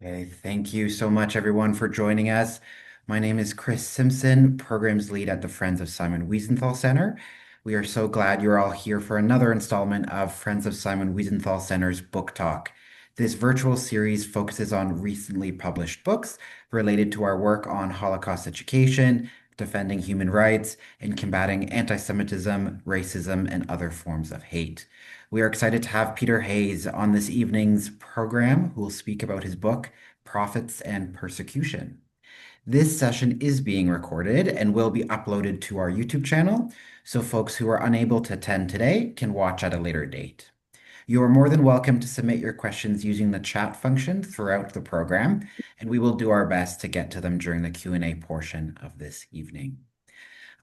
Okay, thank you so much, everyone, for joining us. My name is Chris Simpson, Programs Lead at the Friends of Simon Wiesenthal Center. We are so glad you're all here for another installment of Friends of Simon Wiesenthal Center's Book Talk. This virtual series focuses on recently published books related to our work on Holocaust education, defending human rights, and combating anti-Semitism, racism, and other forms of hate. We are excited to have Peter Hayes on this evening's program, who will speak about his book, Prophets and Persecution. This session is being recorded and will be uploaded to our YouTube channel, so folks who are unable to attend today can watch at a later date. You are more than welcome to submit your questions using the chat function throughout the program, and we will do our best to get to them during the Q&A portion of this evening.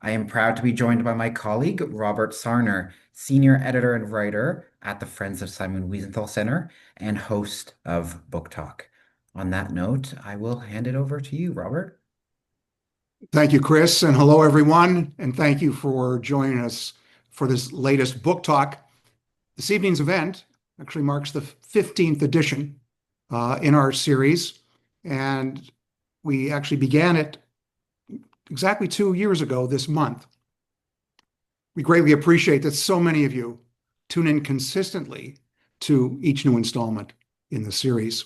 I am proud to be joined by my colleague, Robert Sarner, senior editor and writer at the Friends of Simon Wiesenthal Center and host of Book Talk. On that note, I will hand it over to you, Robert. Thank you, Chris, and hello, everyone, and thank you for joining us for this latest book talk. This evening's event actually marks the 15th edition in our series, and we actually began it exactly 2 years ago this month. We greatly appreciate that so many of you tune in consistently to each new installment in the series.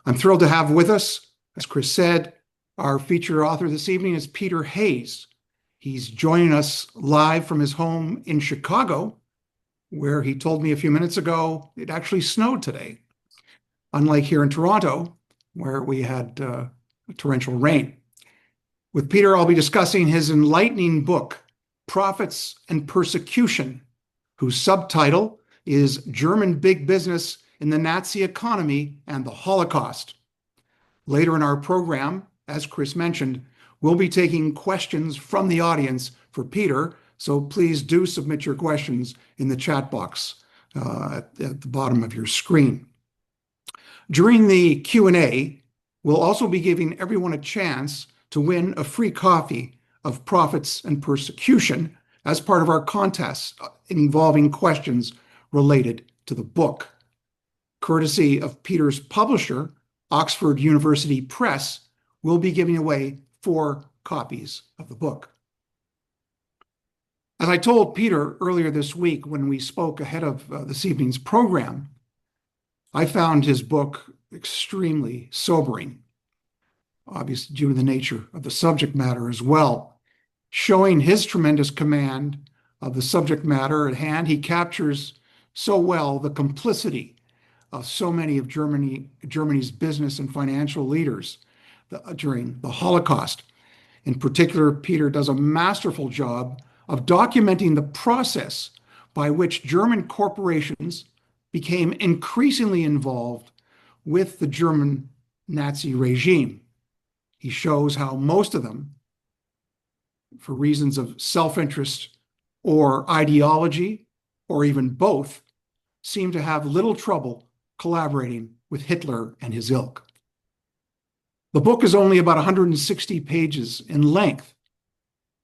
I'm thrilled to have with us, as Chris said, our feature author this evening is Peter Hayes. He's joining us live from his home in Chicago, where he told me a few minutes ago it actually snowed today, unlike here in Toronto, where we had torrential rain. With Peter, I'll be discussing his enlightening book, Prophets and Persecution, whose subtitle is German Big Business in the Nazi Economy and the Holocaust. Later in our program, as Chris mentioned, we'll be taking questions from the audience for Peter, so please do submit your questions in the chat box at the bottom of your screen. During the Q&A, we'll also be giving everyone a chance to win a free copy of Prophets and Persecution as part of our contest involving questions related to the book. Courtesy of Peter's publisher, Oxford University Press, we'll be giving away 4 copies of the book. As I told Peter earlier this week when we spoke ahead of this evening's program, I found his book extremely sobering, obviously due to the nature of the subject matter as well. Showing his tremendous command of the subject matter at hand, he captures so well the complicity of so many of Germany's business and financial leaders during the Holocaust. In particular, Peter does a masterful job of documenting the process by which German corporations became increasingly involved with the German Nazi regime. He shows how most of them, for reasons of self-interest or ideology, or even both, seem to have little trouble collaborating with Hitler and his ilk. The book is only about 160 pages in length,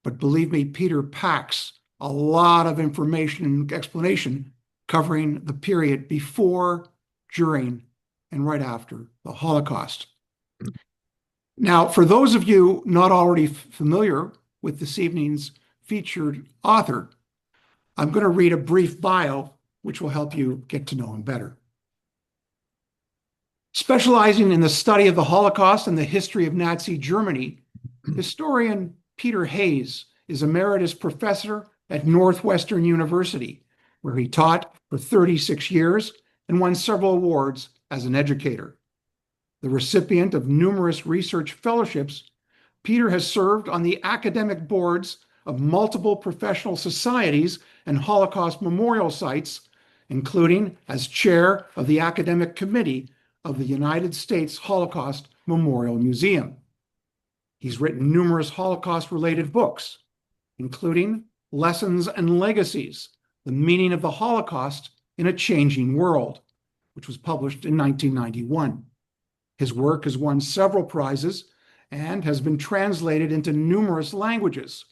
but believe me, Peter packs a lot of information and explanation covering the period before, during, and right after the Holocaust. Now, for those of you not already familiar with this evening's featured author, I'm going to read a brief bio, which will help you get to know him better. Specializing in the study of the Holocaust and the history of Nazi Germany, historian Peter Hayes is emeritus professor at Northwestern University, where he taught for 36 years and won several awards as an educator. The recipient of numerous research fellowships, Peter has served on the academic boards of multiple professional societies and Holocaust memorial sites, including as chair of the academic committee of the United States Holocaust Memorial Museum. He's written numerous Holocaust-related books, including Lessons and Legacies, The Meaning of the Holocaust in a Changing World, which was published in 1991. His work has won several prizes and has been translated into numerous languages,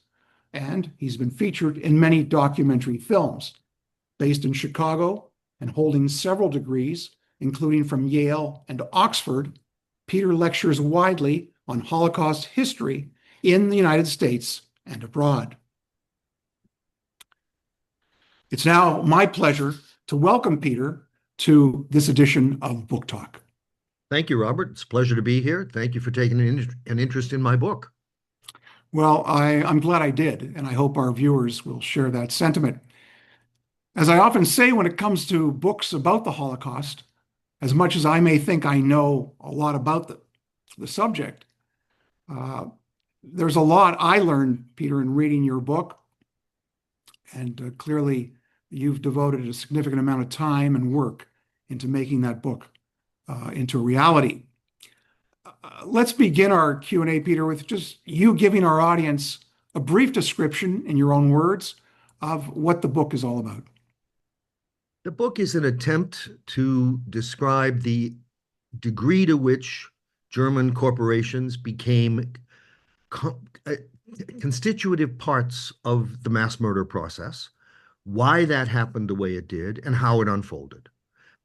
and he's been featured in many documentary films. Based in Chicago and holding several degrees, including from Yale and Oxford, Peter lectures widely on Holocaust history in the United States and abroad. It's now my pleasure to welcome Peter to this edition of Book Talk. Thank you, Robert. It's a pleasure to be here. Thank you for taking an interest in my book. Well, I'm glad I did, and I hope our viewers will share that sentiment. As I often say when it comes to books about the Holocaust, as much as I may think I know a lot about the subject, there's a lot I learned, Peter, in reading your book. And clearly, you've devoted a significant amount of time and work into making that book into reality. Let's begin our Q&A, Peter, with just you giving our audience a brief description in your own words of what the book is all about. The book is an attempt to describe the degree to which German corporations became constitutive parts of the mass murder process, why that happened the way it did, and how it unfolded.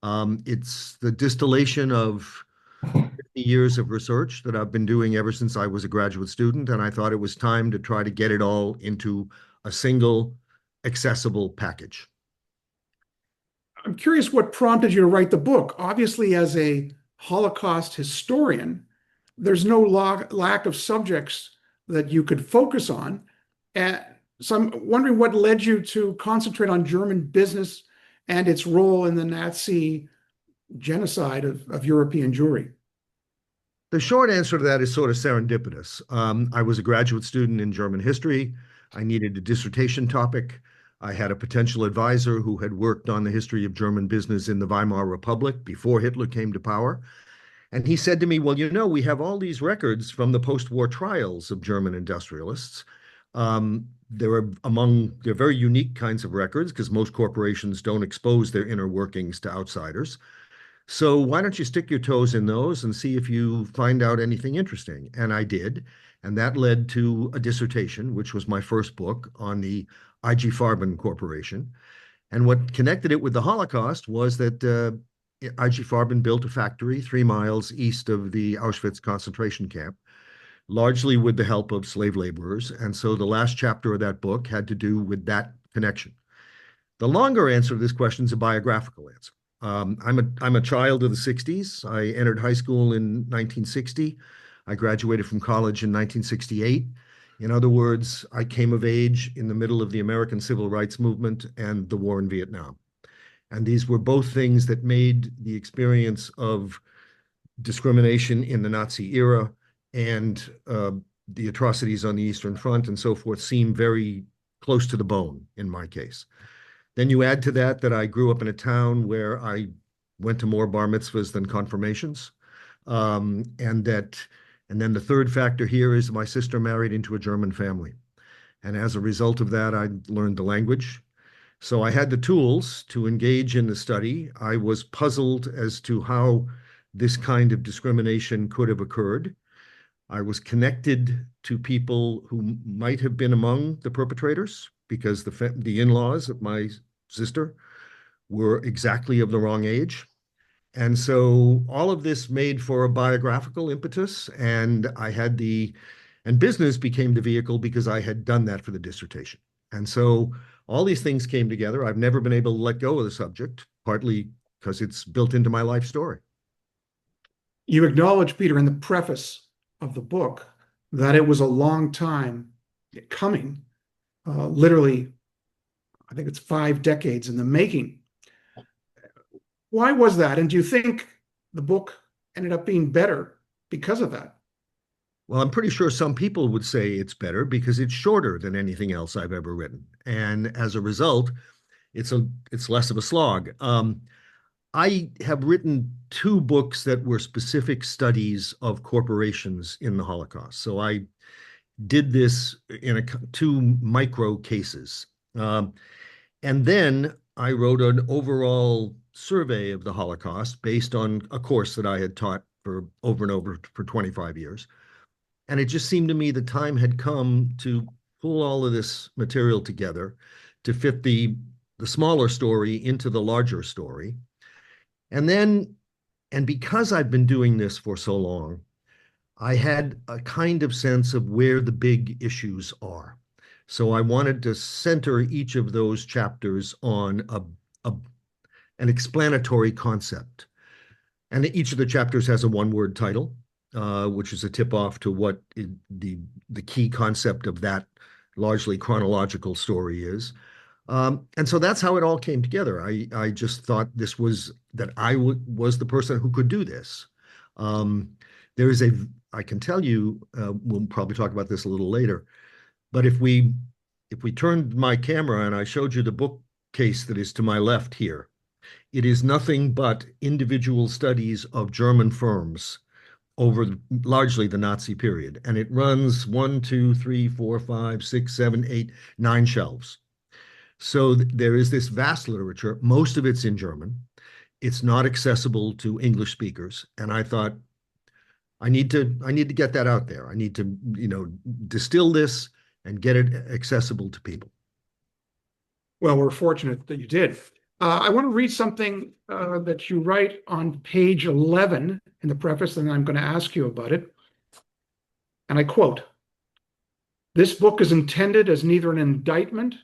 It's the distillation of 50 years of research that I've been doing ever since I was a graduate student, and I thought it was time to try to get it all into a single, accessible package. I'm curious what prompted you to write the book. Obviously, as a Holocaust historian, there's no lack of subjects that you could focus on. So I'm wondering what led you to concentrate on German business and its role in the Nazi genocide of European Jewry. The short answer to that is sort of serendipitous. I was a graduate student in German history. I needed a dissertation topic. I had a potential advisor who had worked on the history of German business in the Weimar Republic before Hitler came to power. And he said to me, well, we have all these records from the post-war trials of German industrialists. They're very unique kinds of records because most corporations don't expose their inner workings to outsiders. So why don't you stick your toes in those and see if you find out anything interesting? And I did. And that led to a dissertation, which was my first book on the IG Farben Corporation. And what connected it with the Holocaust was that IG Farben built a factory 3 miles east of the Auschwitz concentration camp, largely with the help of slave laborers. And so the last chapter of that book had to do with that connection. The longer answer to this question is a biographical answer. I'm a child of the 60s. I entered high school in 1960. I graduated from college in 1968. In other words, I came of age in the middle of the American Civil Rights Movement and the war in Vietnam. And these were both things that made the experience of discrimination in the Nazi era and the atrocities on the Eastern Front and so forth seem very close to the bone in my case. Then you add to that I grew up in a town where I went to more bar mitzvahs than confirmations. And then the third factor here is my sister married into a German family. And as a result of that, I learned the language. So I had the tools to engage in the study. I was puzzled as to how this kind of discrimination could have occurred. I was connected to people who might have been among the perpetrators because the in-laws of my sister were exactly of the wrong age. And so all of this made for a biographical impetus, and business became the vehicle because I had done that for the dissertation. And so all these things came together. I've never been able to let go of the subject, partly because it's built into my life story. You acknowledge, Peter, in the preface of the book that it was a long time coming, literally, I think it's 5 decades in the making. Why was that? And do you think the book ended up being better because of that? Well, I'm pretty sure some people would say it's better because it's shorter than anything else I've ever written. And as a result, it's less of a slog. I have written 2 books that were specific studies of corporations in the Holocaust. So I did this in 2 micro cases. And then I wrote an overall survey of the Holocaust based on a course that I had taught for over and over for 25 years. And it just seemed to me the time had come to pull all of this material together to fit the smaller story into the larger story. And then And because I've been doing this for so long, I had a kind of sense of where the big issues are. So I wanted to center each of those chapters on a an explanatory concept. And each of the chapters has a one-word title, which is a tip-off to what the key concept of that largely chronological story is. And so that's how it all came together. I just thought this was that was the person who could do this. Um, there is I can tell you, we'll probably talk about this a little later, but if we turned my camera and I showed you the bookcase that is to my left here, it is nothing but individual studies of German firms over largely the Nazi period. And it runs 1, 2, 3, 4, 5, 6, 7, 8, 9 shelves. So there is this vast literature. Most of it's in German. It's not accessible to English speakers. And I thought, I need to get that out there. I need to, distill this and get it accessible to people. Well, we're fortunate that you did. I want to read something that you write on page 11 in the preface, and I'm going to ask you about it. And I quote, "This book is intended as neither an indictment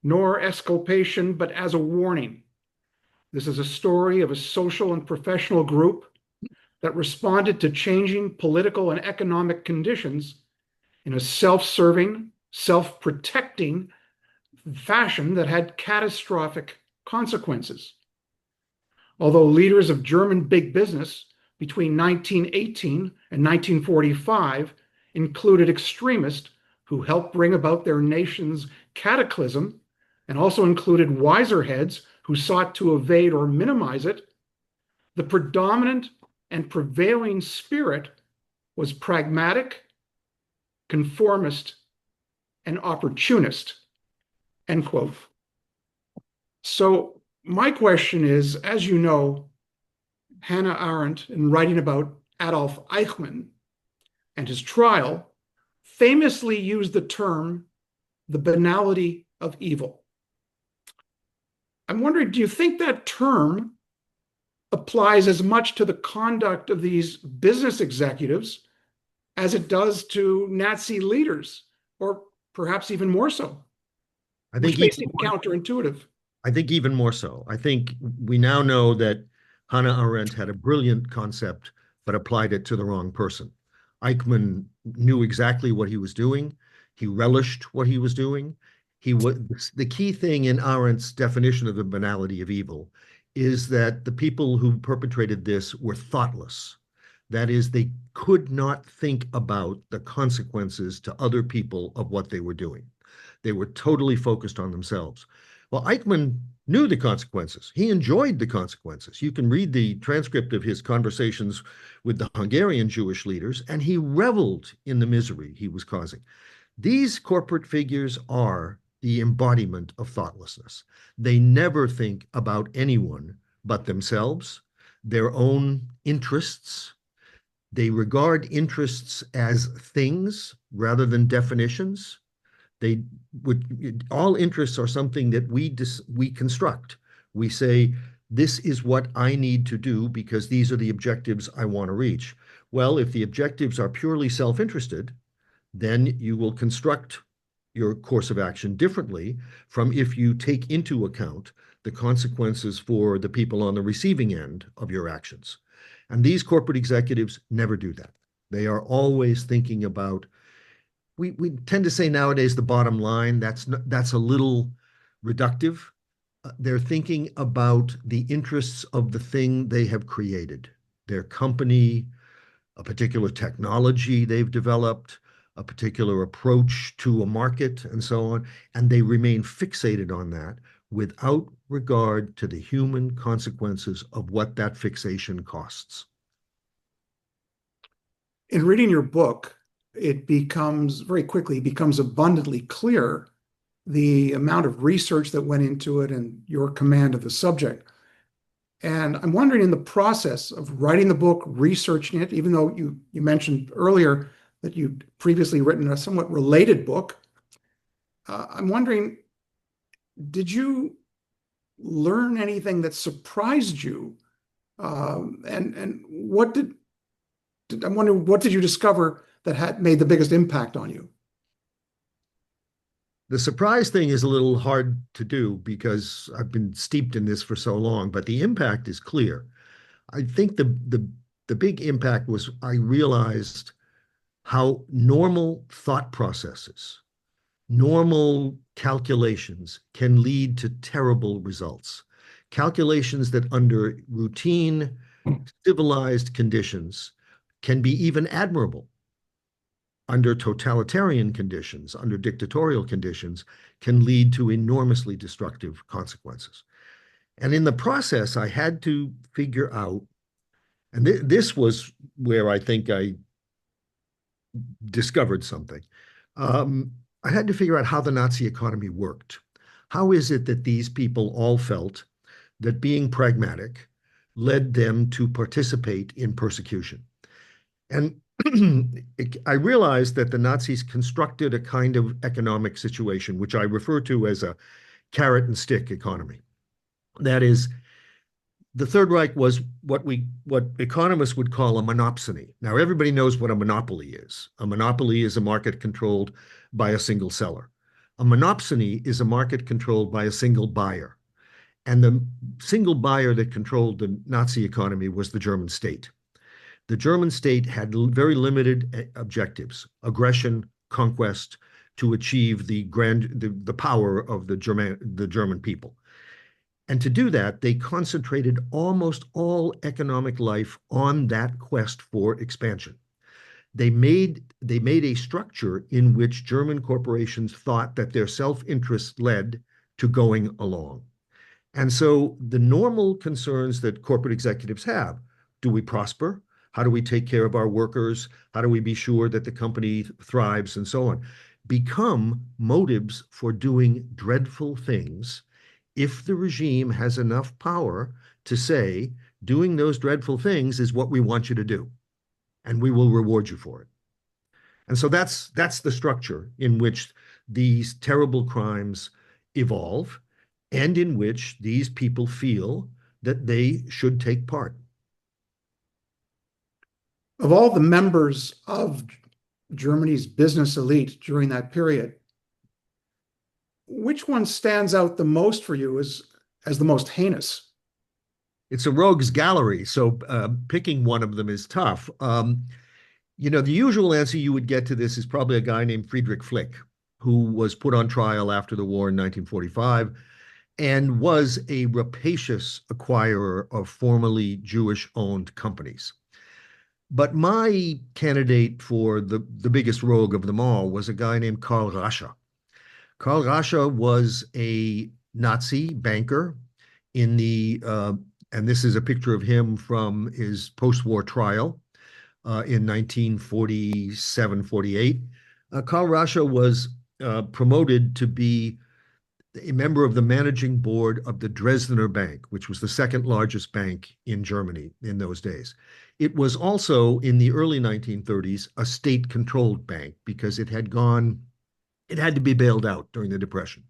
nor exculpation, but as a warning. This is a story of a social and professional group that responded to changing political and economic conditions in a self-serving, self-protecting fashion that had catastrophic consequences. Although leaders of German big business between 1918 and 1945 included extremists who helped bring about their nation's cataclysm, and also included wiser heads who sought to evade or minimize it, the predominant and prevailing spirit was pragmatic, conformist, and opportunist," end quote. So my question is, as you know, Hannah Arendt, in writing about Adolf Eichmann and his trial, famously used the term the banality of evil. I'm wondering, do you think that term applies as much to the conduct of these business executives as it does to Nazi leaders, or perhaps even more so? I Which think may even seem counterintuitive. I think even more so. I think we now know that Hannah Arendt had a brilliant concept, but applied it to the wrong person. Eichmann knew exactly what he was doing. He relished what he was doing. The key thing in Arendt's definition of the banality of evil is that the people who perpetrated this were thoughtless. That is, they could not think about the consequences to other people of what they were doing. They were totally focused on themselves. Well, Eichmann knew the consequences. He enjoyed the consequences. You can read the transcript of his conversations with the Hungarian Jewish leaders, and he reveled in the misery he was causing. These corporate figures are the embodiment of thoughtlessness. They never think about anyone but themselves, their own interests. They regard interests as things rather than definitions. All interests are something that we construct. We say, this is what I need to do because these are the objectives I want to reach. Well, if the objectives are purely self-interested, then you will construct your course of action differently from if you take into account the consequences for the people on the receiving end of your actions. And these corporate executives never do that. They are always thinking about, we tend to say nowadays the bottom line. That's a little reductive. They're thinking about the interests of the thing they have created, their company, a particular technology they've developed, a particular approach to a market, and so on. And they remain fixated on that without regard to the human consequences of what that fixation costs. In reading your book, it becomes very quickly becomes abundantly clear the amount of research that went into it and your command of the subject. And I'm wondering, in the process of writing the book, researching it, even though you mentioned earlier that you'd previously written a somewhat related book, I'm wondering, did you learn anything that surprised you And I'm wondering, what did you discover that had made the biggest impact on you? The surprise thing is a little hard to do because I've been steeped in this for so long, but the impact is clear. I think the big impact was I realized how normal thought processes, normal calculations can lead to terrible results. Calculations that under routine, civilized conditions can be even admirable. Under totalitarian conditions, under dictatorial conditions, can lead to enormously destructive consequences. And in the process, I had to figure out, and this was where I think I discovered something. I had to figure out how the Nazi economy worked. How is it that these people all felt that being pragmatic led them to participate in persecution? And I realized that the Nazis constructed a kind of economic situation, which I refer to as a carrot and stick economy. That is, the Third Reich was what economists would call a monopsony. Now, everybody knows what a monopoly is. A monopoly is a market controlled by a single seller. A monopsony is a market controlled by a single buyer. And the single buyer that controlled the Nazi economy was the German state. The German state had very limited objectives: aggression, conquest, to achieve the power of the German people. And to do that, they concentrated almost all economic life on that quest for expansion. They made a structure in which German corporations thought that their self-interest led to going along. And so the normal concerns that corporate executives have: do we prosper? How do we take care of our workers? How do we be sure that the company thrives, and so on, become motives for doing dreadful things if the regime has enough power to say, doing those dreadful things is what we want you to do, and we will reward you for it. And so that's the structure in which these terrible crimes evolve, and in which these people feel that they should take part. Of all the members of Germany's business elite during that period, which one stands out the most for you as the most heinous? It's a rogues gallery, so picking one of them is tough. The usual answer you would get to this is probably a guy named Friedrich Flick, who was put on trial after the war in 1945 and was a rapacious acquirer of formerly Jewish-owned companies. But my candidate for the biggest rogue of them all was a guy named Karl Rasche. Karl Rasche was a Nazi banker and this is a picture of him from his post-war trial in 1947-48. Karl Rasche was promoted to be a member of the managing board of the Dresdner Bank, which was the second largest bank in Germany in those days. It was also, in the early 1930s, a state-controlled bank because it had to be bailed out during the Depression.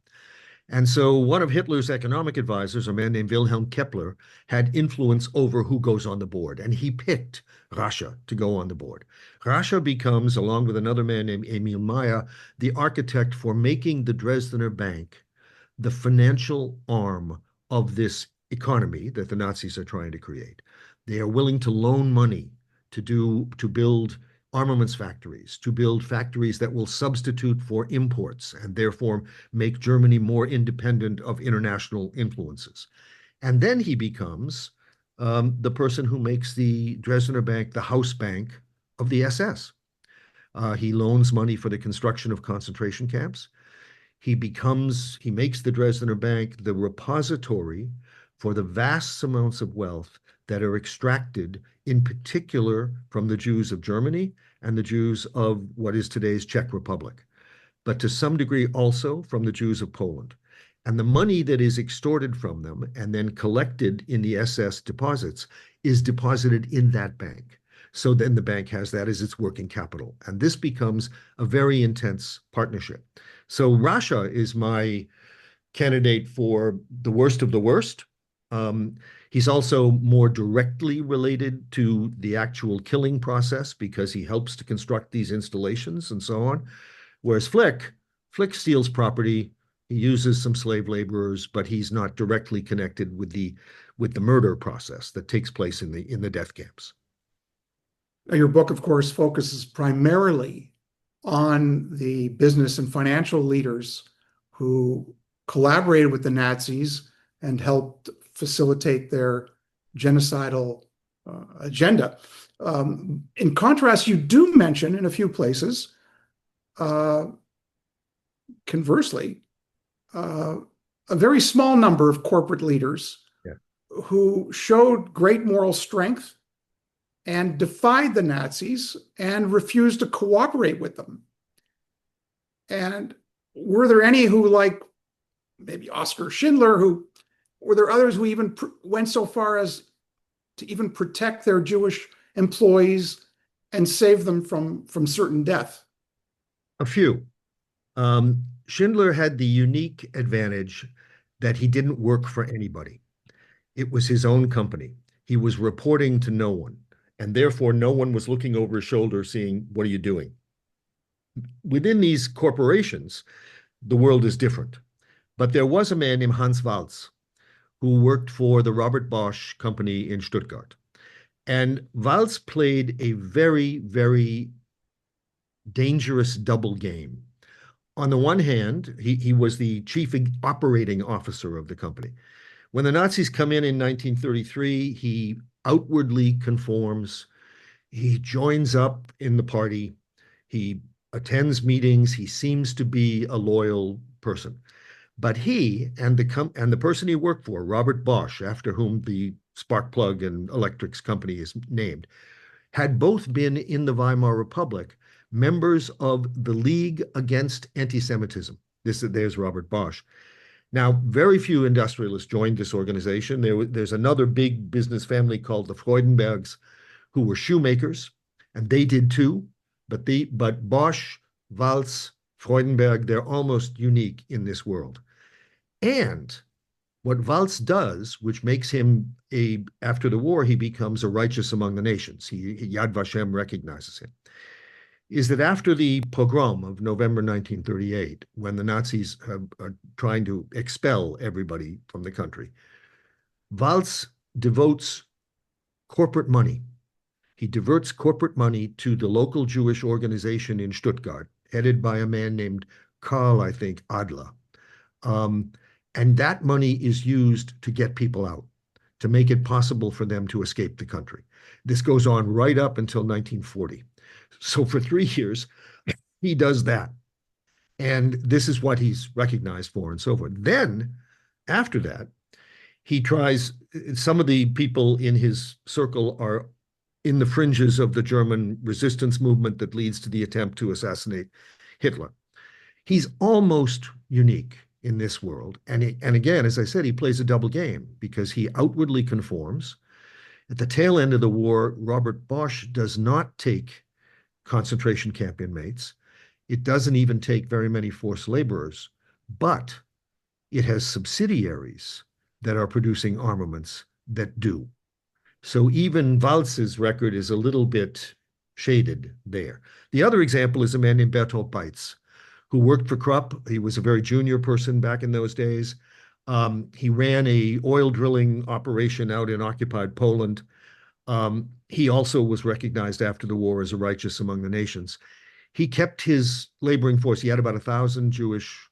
And so one of Hitler's economic advisors, a man named Wilhelm Kepler, had influence over who goes on the board, and he picked Rasche to go on the board. Rasche becomes, along with another man named Emil Meyer, the architect for making the Dresdner Bank the financial arm of this economy that the Nazis are trying to create. They are willing to loan money to build armaments factories, to build factories that will substitute for imports and therefore make Germany more independent of international influences. And then he becomes the person who makes the Dresdner Bank the house bank of the SS. He loans money for the construction of concentration camps. He makes the Dresdner Bank the repository for the vast amounts of wealth that are extracted, in particular from the Jews of Germany and the Jews of what is today's Czech Republic, but to some degree also from the Jews of Poland. And the money that is extorted from them and then collected in the SS deposits is deposited in that bank. So then the bank has that as its working capital. And this becomes a very intense partnership. So Rasche is my candidate for the worst of the worst. He's also more directly related to the actual killing process because he helps to construct these installations and so on. Whereas Flick steals property, he uses some slave laborers, but he's not directly connected with the murder process that takes place in the death camps. Now, your book, of course, focuses primarily on the business and financial leaders who collaborated with the Nazis and helped facilitate their genocidal agenda. In contrast, you do mention in a few places, conversely, a very small number of corporate leaders Yeah. who showed great moral strength and defied the Nazis and refused to cooperate with them. And were there any who, like maybe Oskar Schindler, were there others who even went so far as to even protect their Jewish employees and save them from certain death? A few. Schindler had the unique advantage that he didn't work for anybody. It was his own company. He was reporting to no one, and therefore no one was looking over his shoulder saying, "What are you doing?" Within these corporations, the world is different. But there was a man named Hans Walz who worked for the Robert Bosch company in Stuttgart. And Walz played a very, very dangerous double game. On the one hand, he was the chief operating officer of the company. When the Nazis come in 1933, he outwardly conforms. He joins up in the party. He attends meetings. He seems to be a loyal person. But he and the person he worked for, Robert Bosch, after whom the spark plug and electrics company is named, had both been in the Weimar Republic members of the League Against Anti-Semitism. There's Robert Bosch. Now, very few industrialists joined this organization. There's another big business family called the Freudenbergs, who were shoemakers, and they did too. But Bosch, Walz, Freudenberg, they're almost unique in this world. And what Walz does, which makes him after the war, he becomes a righteous among the nations. Yad Vashem recognizes him. Is that after the pogrom of November 1938, when the Nazis are trying to expel everybody from the country, Walz devotes corporate money. He diverts corporate money to the local Jewish organization in Stuttgart, headed by a man named Karl, I think, Adler. And that money is used to get people out, to make it possible for them to escape the country. This goes on right up until 1940. So for 3 years, he does that. And this is what he's recognized for and so forth. Then, after that, he tries, some of the people in his circle are in the fringes of the German resistance movement that leads to the attempt to assassinate Hitler. He's almost unique in this world. And again, as I said, he plays a double game because he outwardly conforms. At the tail end of the war, Robert Bosch does not take concentration camp inmates. It doesn't even take very many forced laborers, but it has subsidiaries that are producing armaments that do. So even Walz's record is a little bit shaded there. The other example is a man named Bertolt Beitz, who worked for Krupp. He was a very junior person back in those days. He ran a oil drilling operation out in occupied Poland. He also was recognized after the war as a righteous among the nations. He kept his laboring force. He had about 1,000 Jewish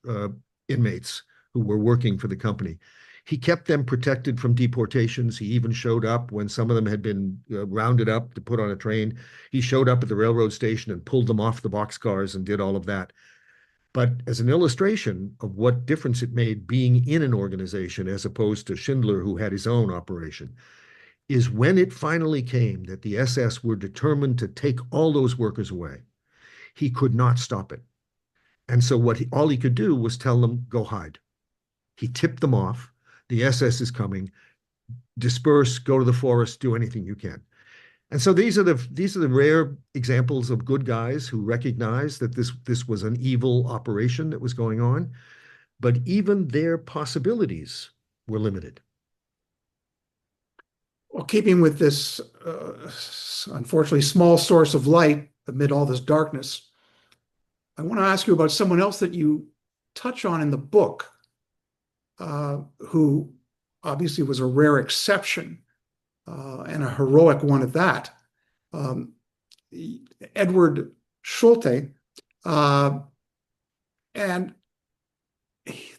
inmates who were working for the company. He kept them protected from deportations. He even showed up when some of them had been rounded up to put on a train. He showed up at the railroad station and pulled them off the boxcars and did all of that. But as an illustration of what difference it made being in an organization as opposed to Schindler, who had his own operation, is when it finally came that the SS were determined to take all those workers away, he could not stop it. And so all he could do was tell them, go hide. He tipped them off. The SS is coming. Disperse, go to the forest, do anything you can. And so these are the rare examples of good guys who recognize that this was an evil operation that was going on, but even their possibilities were limited. keeping with this unfortunately small source of light amid all this darkness, I want to ask you about someone else that you touch on in the book, who obviously was a rare exception and a heroic one at that. Um, Edward Schulte, and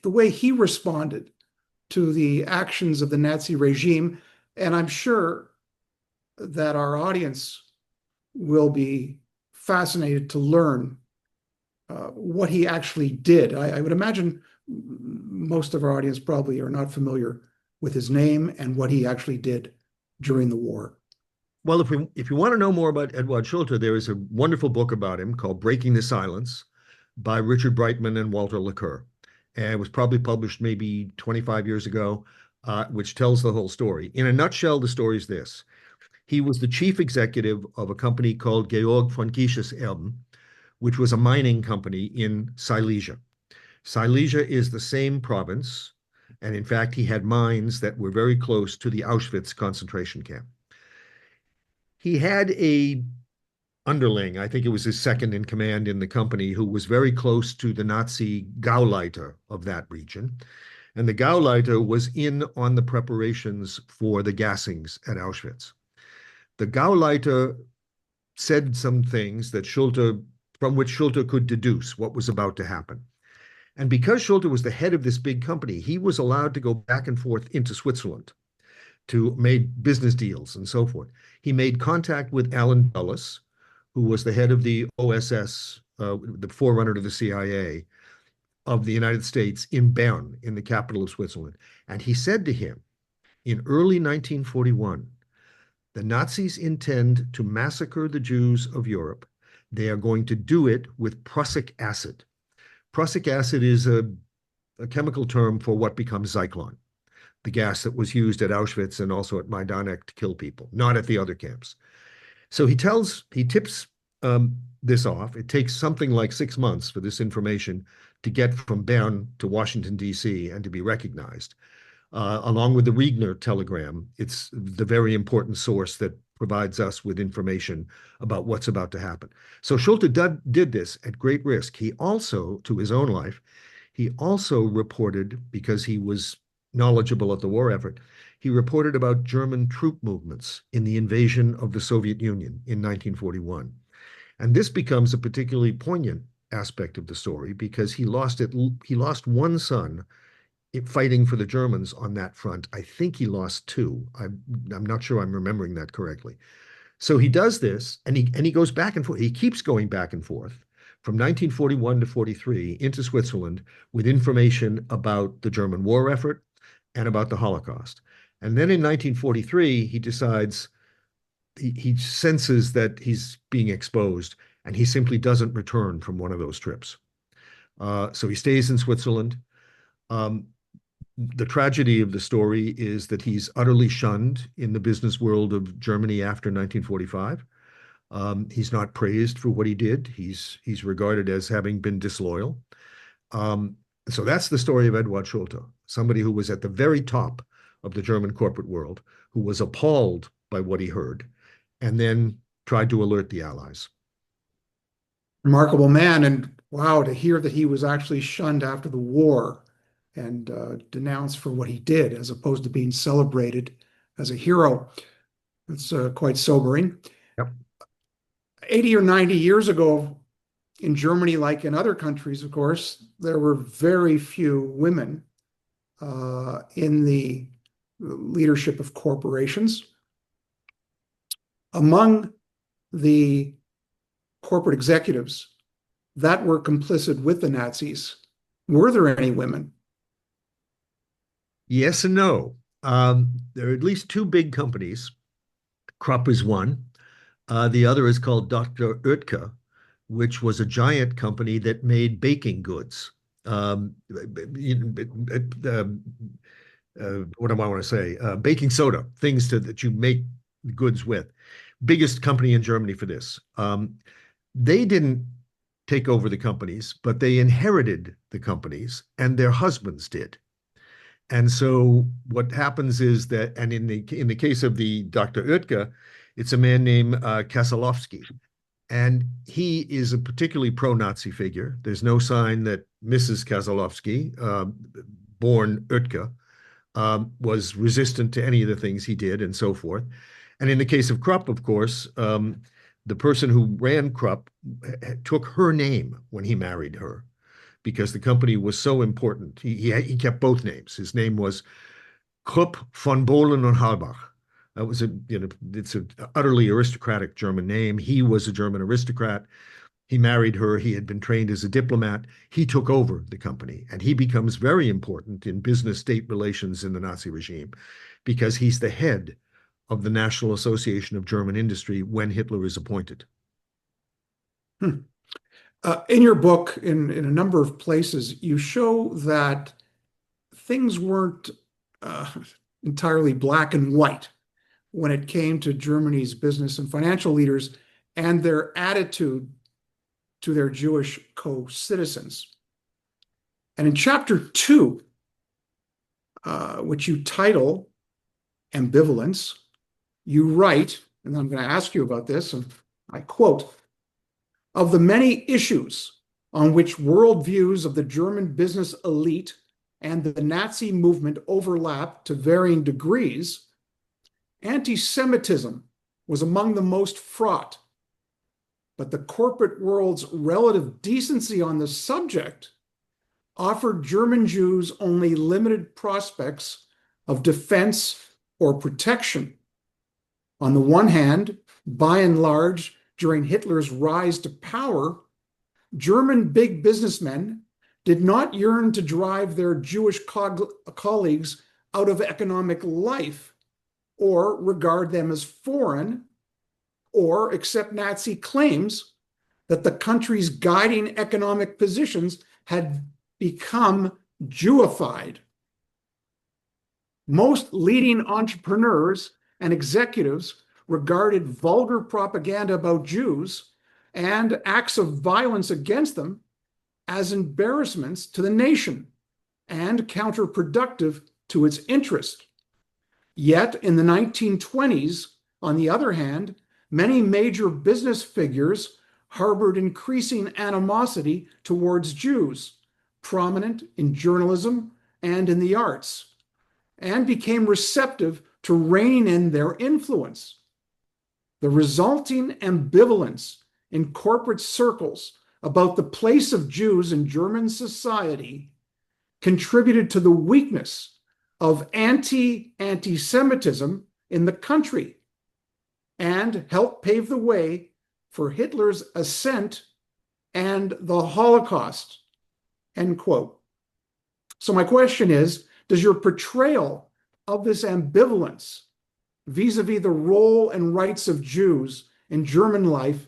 the way he responded to the actions of the Nazi regime. And I'm sure that our audience will be fascinated to learn what he actually did. I would imagine most of our audience probably are not familiar with his name and what he actually did during the war. Well, if you want to know more about Edward Schulte, there is a wonderful book about him called Breaking the Silence by Richard Brightman and Walter Laqueur. And it was probably published maybe 25 years ago, which tells the whole story. In a nutshell, the story is this. He was the chief executive of a company called Georg Freundliches Erben, which was a mining company in Silesia. Silesia is the same province, and in fact, he had mines that were very close to the Auschwitz concentration camp. He had a underling, I think it was his second in command in the company, who was very close to the Nazi Gauleiter of that region. And the Gauleiter was in on the preparations for the gassings at Auschwitz. The Gauleiter said some things that from which Schulte could deduce what was about to happen. And because Schulte was the head of this big company, he was allowed to go back and forth into Switzerland to make business deals and so forth. He made contact with Allen Dulles, who was the head of the OSS, the forerunner to the CIA of the United States in Bern, in the capital of Switzerland. And he said to him in early 1941, the Nazis intend to massacre the Jews of Europe. They are going to do it with prussic acid. Prussic acid is a chemical term for what becomes Zyklon, the gas that was used at Auschwitz and also at Majdanek to kill people, not at the other camps. So he tips this off. It takes something like 6 months for this information to get from Bern to Washington, D.C., and to be recognized. Along with the Regner telegram, it's the very important source that provides us with information about what's about to happen. So Schulte did this at great risk. He also, to his own life, he also reported, because he was knowledgeable of the war effort, he reported about German troop movements in the invasion of the Soviet Union in 1941. And this becomes a particularly poignant aspect of the story because he lost one son fighting for the Germans on that front. I think he lost two. I'm not sure I'm remembering that correctly. So he does this, and he goes back and forth. He keeps going back and forth from 1941 to 43 into Switzerland with information about the German war effort and about the Holocaust. And then in 1943, he decides, he senses that he's being exposed, and he simply doesn't return from one of those trips. So he stays in Switzerland. The tragedy of the story is that he's utterly shunned in the business world of Germany after 1945. He's not praised for what he did. He's regarded as having been disloyal. So that's the story of Edward Schulte, somebody who was at the very top of the German corporate world, who was appalled by what he heard, and then tried to alert the Allies. Remarkable man. And wow, to hear that he was actually shunned after the war and denounced for what he did, as opposed to being celebrated as a hero. It's quite sobering. Yep. 80 or 90 years ago, in Germany, like in other countries, of course, there were very few women in the leadership of corporations. Among the corporate executives that were complicit with the Nazis, were there any women? Yes and no. There are at least two big companies. Krupp is one. The other is called Dr. Oetker, which was a giant company that made baking goods. What do I want to say? Baking soda, things that you make goods with. Biggest company in Germany for this. They didn't take over the companies, but they inherited the companies, and their husbands did. And so what happens is that, and in the case of the Dr. Oetker, it's a man named Kasalowski, and he is a particularly pro-Nazi figure. There's no sign that Mrs. Kasalowski, born Oetker, was resistant to any of the things he did and so forth. And in the case of Krupp, of course, the person who ran Krupp took her name when he married her because the company was so important. He kept both names. His name was Krupp von Bohlen und Halbach. That was it's an utterly aristocratic German name. He was a German aristocrat. He married her. He had been trained as a diplomat. He took over the company, and he becomes very important in business-state relations in the Nazi regime because he's the head of the National Association of German Industry when Hitler is appointed. In your book, in a number of places, you show that things weren't entirely black and white when it came to Germany's business and financial leaders and their attitude to their Jewish co-citizens. And in chapter 2, which you title Ambivalence, you write, and I'm going to ask you about this, and I quote, "Of the many issues on which worldviews of the German business elite and the Nazi movement overlap to varying degrees, anti-Semitism was among the most fraught. But the corporate world's relative decency on the subject offered German Jews only limited prospects of defense or protection. On the one hand, by and large, during Hitler's rise to power, German big businessmen did not yearn to drive their Jewish colleagues out of economic life or regard them as foreign or accept Nazi claims that the country's guiding economic positions had become Jewified. Most leading entrepreneurs and executives regarded vulgar propaganda about Jews and acts of violence against them as embarrassments to the nation and counterproductive to its interest. Yet in the 1920s, on the other hand, many major business figures harbored increasing animosity towards Jews, prominent in journalism and in the arts, and became receptive to reining in their influence. The resulting ambivalence in corporate circles about the place of Jews in German society contributed to the weakness of anti-Semitism in the country and helped pave the way for Hitler's ascent and the Holocaust." End quote. So my question is, does your portrayal of this ambivalence vis-a-vis the role and rights of Jews in German life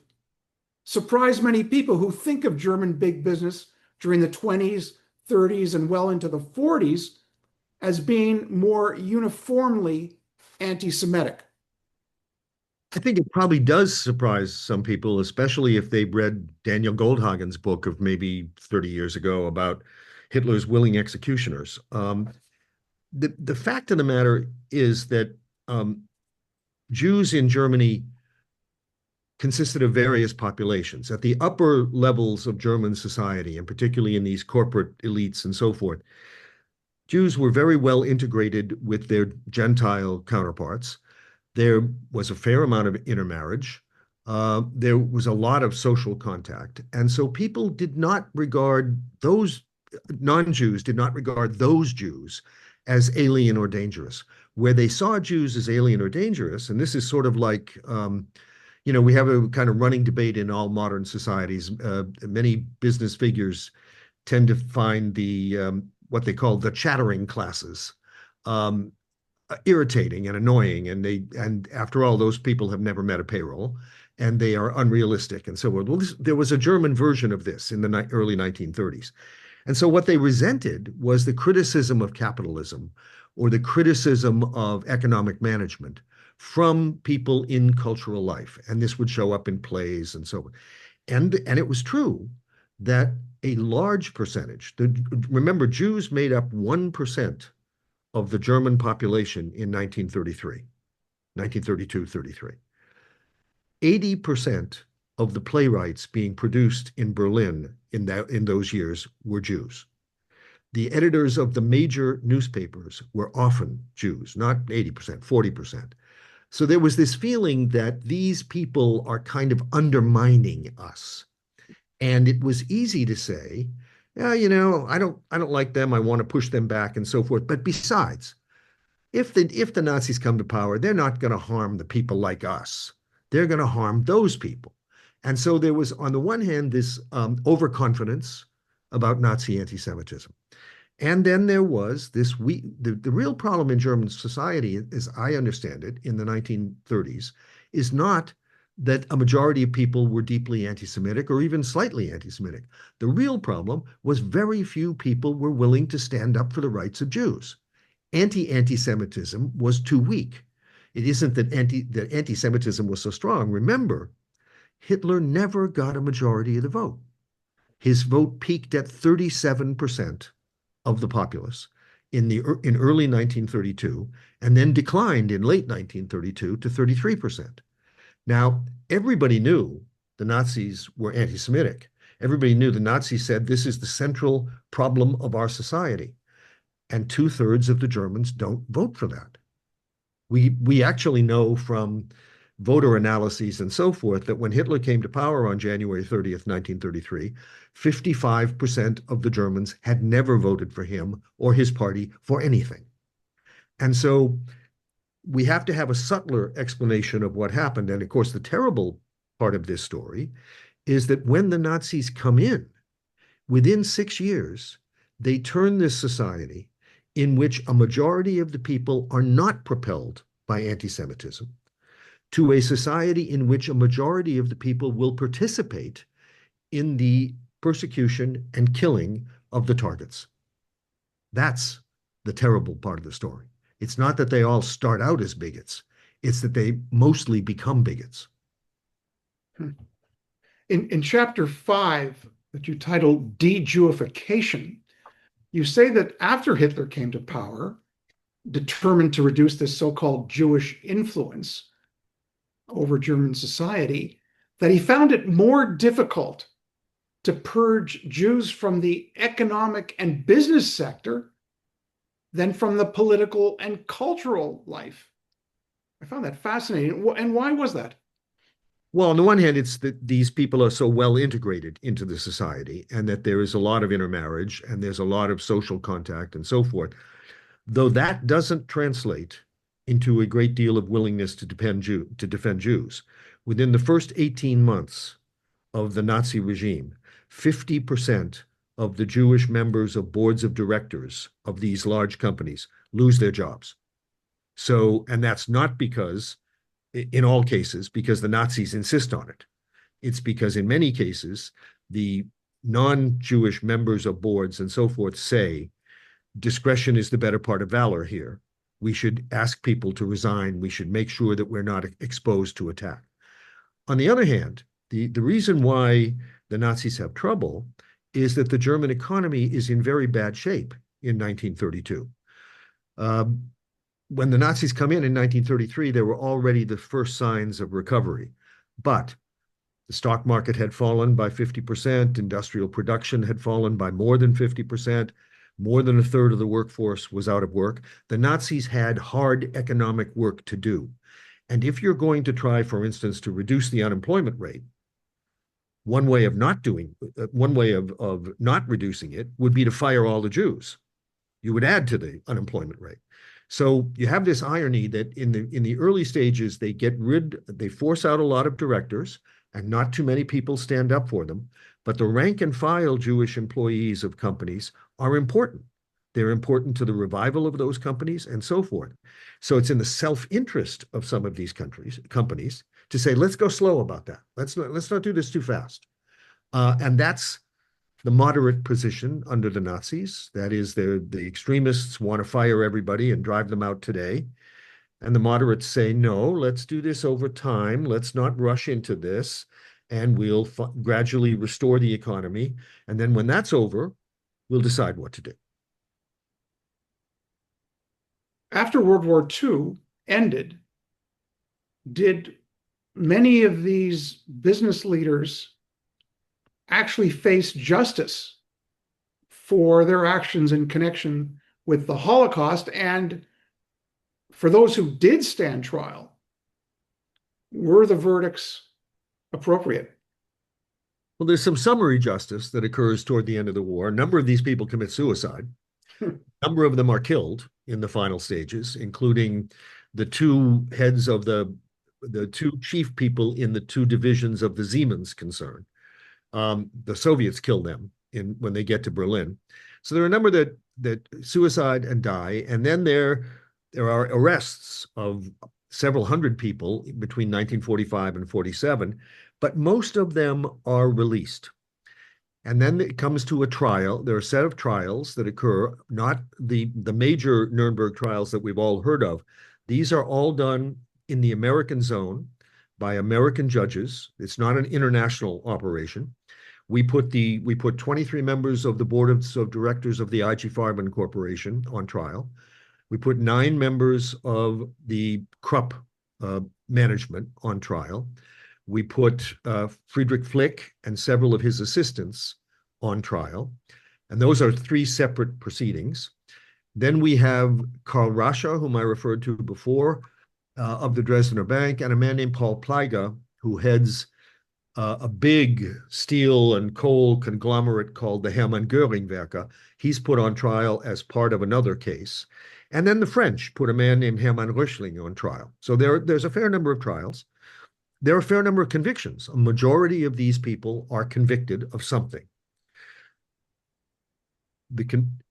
surprise many people who think of German big business during the 20s, 30s, and well into the 40s as being more uniformly anti-Semitic? I think it probably does surprise some people, especially if they've read Daniel Goldhagen's book of maybe 30 years ago about Hitler's willing executioners. The fact of the matter is that Jews in Germany consisted of various populations. At the upper levels of German society, and particularly in these corporate elites and so forth, Jews were very well integrated with their Gentile counterparts. There was a fair amount of intermarriage. There was a lot of social contact. And so people did not regard those, non-Jews did not regard those Jews as alien or dangerous. Where they saw Jews as alien or dangerous, and this is sort of like, we have a kind of running debate in all modern societies. Many business figures tend to find the what they call the chattering classes irritating and annoying, and after all, those people have never met a payroll, and they are unrealistic and so on. Well, there was a German version of this in the early 1930s, and so what they resented was the criticism of capitalism or the criticism of economic management from people in cultural life, and this would show up in plays and so on. And it was true that a large percentage, remember, Jews made up 1% of the German population in 1933, 1932-33. 80% of the playwrights being produced in Berlin in those years were Jews. The editors of the major newspapers were often Jews, not 80%, 40%. So there was this feeling that these people are kind of undermining us. And it was easy to say, yeah, I don't like them. I want to push them back and so forth. But besides, if the Nazis come to power, they're not going to harm the people like us. They're going to harm those people. And so there was, on the one hand, this overconfidence about Nazi anti-Semitism. And then there was this, the real problem in German society, as I understand it, in the 1930s, is not that a majority of people were deeply anti-Semitic or even slightly anti-Semitic. The real problem was very few people were willing to stand up for the rights of Jews. Anti-Semitism was too weak. It isn't that anti-Semitism was so strong. Remember, Hitler never got a majority of the vote. His vote peaked at 37% of the populace in early 1932, and then declined in late 1932 to 33%. Now, everybody knew the Nazis were anti-Semitic. Everybody knew the Nazis said this is the central problem of our society. And 2/3 of the Germans don't vote for that. We actually know from voter analyses and so forth that when Hitler came to power on January 30th, 1933, 55% of the Germans had never voted for him or his party for anything. And so we have to have a subtler explanation of what happened. And of course, the terrible part of this story is that when the Nazis come in, within 6 years, they turn this society in which a majority of the people are not propelled by anti-Semitism to a society in which a majority of the people will participate in the persecution and killing of the targets. That's the terrible part of the story. It's not that they all start out as bigots. It's that they mostly become bigots. In chapter 5, that you titled De-Jewification, you say that after Hitler came to power, determined to reduce this so-called Jewish influence over German society, that he found it more difficult to purge Jews from the economic and business sector than from the political and cultural life. I found that fascinating. And why was that? Well, on the one hand, it's that these people are so well integrated into the society and that there is a lot of intermarriage and there's a lot of social contact and so forth, though that doesn't translate into a great deal of willingness to defend Jews. Within the first 18 months of the Nazi regime, 50% of the Jewish members of boards of directors of these large companies lose their jobs. So, and that's not because, in all cases, because the Nazis insist on it. It's because in many cases, the non-Jewish members of boards and so forth say, discretion is the better part of valor here. We should ask people to resign. We should make sure that we're not exposed to attack. On the other hand, the reason why the Nazis have trouble is that the German economy is in very bad shape in 1932. When the Nazis come in 1933, there were already the first signs of recovery. But the stock market had fallen by 50%, industrial production had fallen by more than 50%, more than 1/3 of the workforce was out of work. The Nazis had hard economic work to do. And if you're going to try, for instance, to reduce the unemployment rate, one way of not reducing it would be to fire all the Jews. You would add to the unemployment rate. So you have this irony that in the early stages, they force out a lot of directors, and not too many people stand up for them. But the rank and file Jewish employees of companies are important. They're important to the revival of those companies and so forth. So it's in the self-interest of some of these companies to say, let's go slow about that. Let's not do this too fast. And that's the moderate position under the Nazis. That is, the extremists want to fire everybody and drive them out today. And the moderates say, no, let's do this over time. Let's not rush into this. And we'll gradually restore the economy. And then when that's over, we'll decide what to do. after World War II ended, did many of these business leaders actually face justice for their actions in connection with the Holocaust? And for those who did stand trial, were the verdicts appropriate? Well, there's some summary justice that occurs toward the end of the war. A number of these people commit suicide. A number of them are killed in the final stages, including the two heads of the two chief people in the two divisions of the Siemens concern. The Soviets kill them when they get to Berlin. So there are a number that suicide and die, and then there are arrests of several hundred people between 1945 and 47, but most of them are released. And then it comes to a trial. There are a set of trials that occur, not the major Nuremberg trials that we've all heard of. These are all done in the American zone by American judges. It's not an international operation. We put 23 members of the board of directors of the IG Farben Corporation on trial. We put 9 members of the Krupp management on trial. We put Friedrich Flick and several of his assistants on trial. And those are 3 separate proceedings. Then we have Karl Rasche, whom I referred to before, of the Dresdner Bank, and a man named Paul Pleiger, who heads a big steel and coal conglomerate called the Hermann Göring Werke. He's put on trial as part of another case. And then the French put a man named Hermann Röchling on trial. So there's a fair number of trials. There are a fair number of convictions. A majority of these people are convicted of something.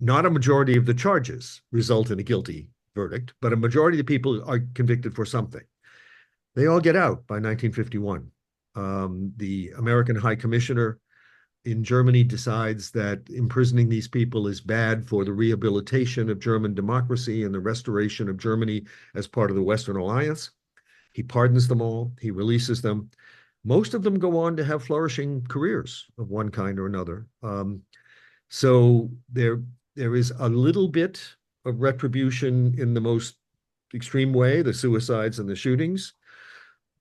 Not a majority of the charges result in a guilty verdict, but a majority of the people are convicted for something. They all get out by 1951. The American High Commissioner in Germany decides that imprisoning these people is bad for the rehabilitation of German democracy and the restoration of Germany as part of the Western Alliance. He pardons them all. He releases them. Most of them go on to have flourishing careers of one kind or another. So there is a little bit of retribution in the most extreme way, the suicides and the shootings.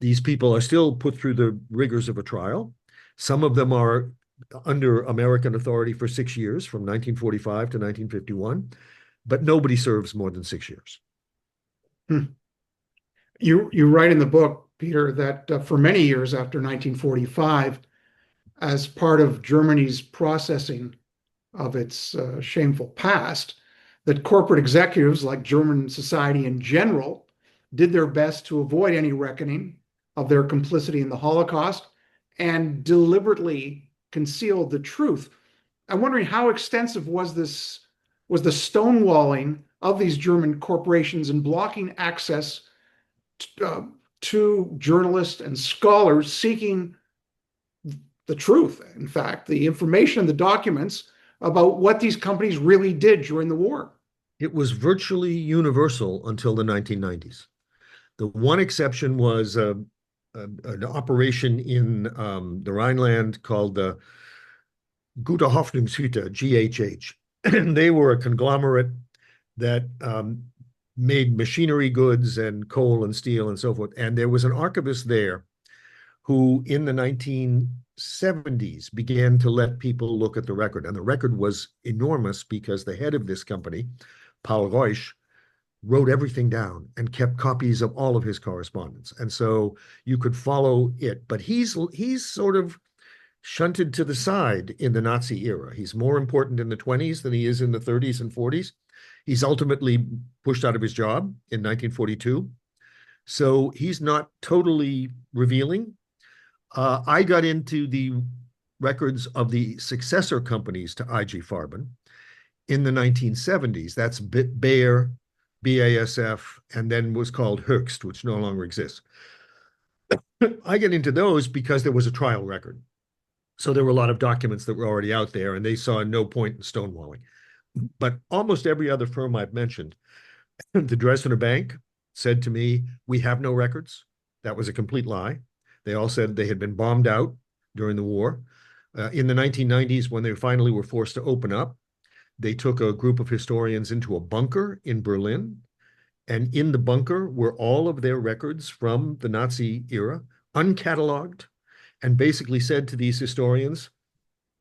These people are still put through the rigors of a trial. Some of them are under American authority for 6 years, from 1945 to 1951, but nobody serves more than 6 years. You write in the book, Peter, that for many years after 1945, as part of Germany's processing of its shameful past, that corporate executives, like German society in general, did their best to avoid any reckoning of their complicity in the Holocaust and deliberately concealed the truth. I'm wondering, how extensive was the stonewalling of these German corporations and blocking access to journalists and scholars seeking the truth, in fact, the information, the documents about what these companies really did during the war? It was virtually universal until the 1990s. The one exception was an operation in the Rhineland called the Gute Hoffnungshütte, GHH. They were a conglomerate that made machinery goods and coal and steel and so forth. And there was an archivist there who, in the 1970s, began to let people look at the record. And the record was enormous because the head of this company, Paul Reusch, wrote everything down and kept copies of all of his correspondence. And so you could follow it. But he's sort of shunted to the side in the Nazi era. He's more important in the 20s than he is in the 30s and 40s. He's ultimately pushed out of his job in 1942. So he's not totally revealing. I got into the records of the successor companies to IG Farben in the 1970s. That's Bayer, BASF, and then was called Höchst, which no longer exists. I get into those because there was a trial record. So there were a lot of documents that were already out there, and they saw no point in stonewalling. But almost every other firm I've mentioned, the Dresdner Bank said to me, "We have no records." That was a complete lie. They all said they had been bombed out during the war. In the 1990s, when they finally were forced to open up, they took a group of historians into a bunker in Berlin And in the bunker were all of their records from the Nazi era, uncatalogued, and basically said to these historians,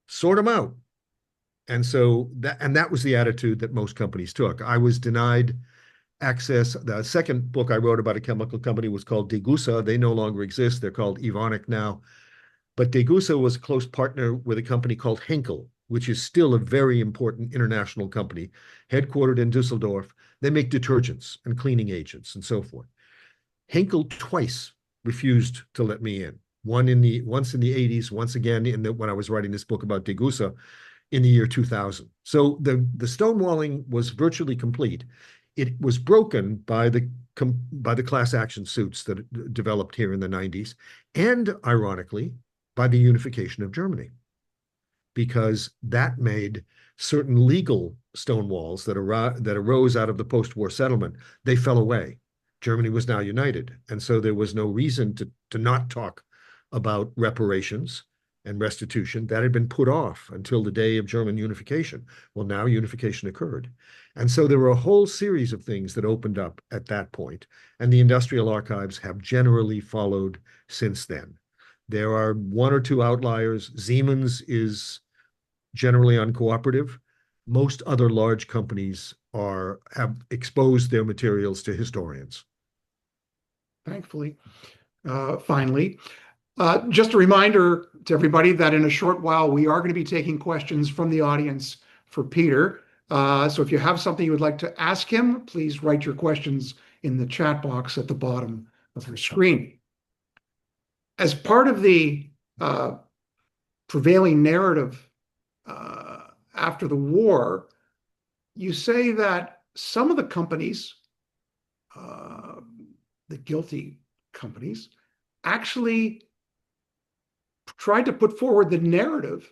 sort them out. And so that was the attitude that most companies took. I was denied access. The second book I wrote about a chemical company was called Degussa. They no longer exist. They're called Evonik now. But Degussa was a close partner with a company called Henkel, which is still a very important international company, headquartered in Düsseldorf. They make detergents and cleaning agents and so forth. Henkel twice refused to let me in. Once in the 80s, once again when I was writing this book about Degussa in the year 2000. So the stonewalling was virtually complete. It was broken by the class action suits that developed here in the 90s, and ironically, by the unification of Germany, because that made certain legal stonewalls that arose out of the post-war settlement, they fell away. Germany was now united, and so there was no reason to not talk about reparations and restitution. That had been put off until the day of German unification. Well, now unification occurred. And so there were a whole series of things that opened up at that point, and the industrial archives have generally followed since then. There are one or two outliers. Siemens is generally uncooperative. Most other large companies have exposed their materials to historians. Thankfully. Finally, just a reminder to everybody that in a short while, we are going to be taking questions from the audience for Peter. So if you have something you would like to ask him, please write your questions in the chat box at the bottom of your screen. As part of the prevailing narrative after the war, you say that some of the companies, the guilty companies, actually tried to put forward the narrative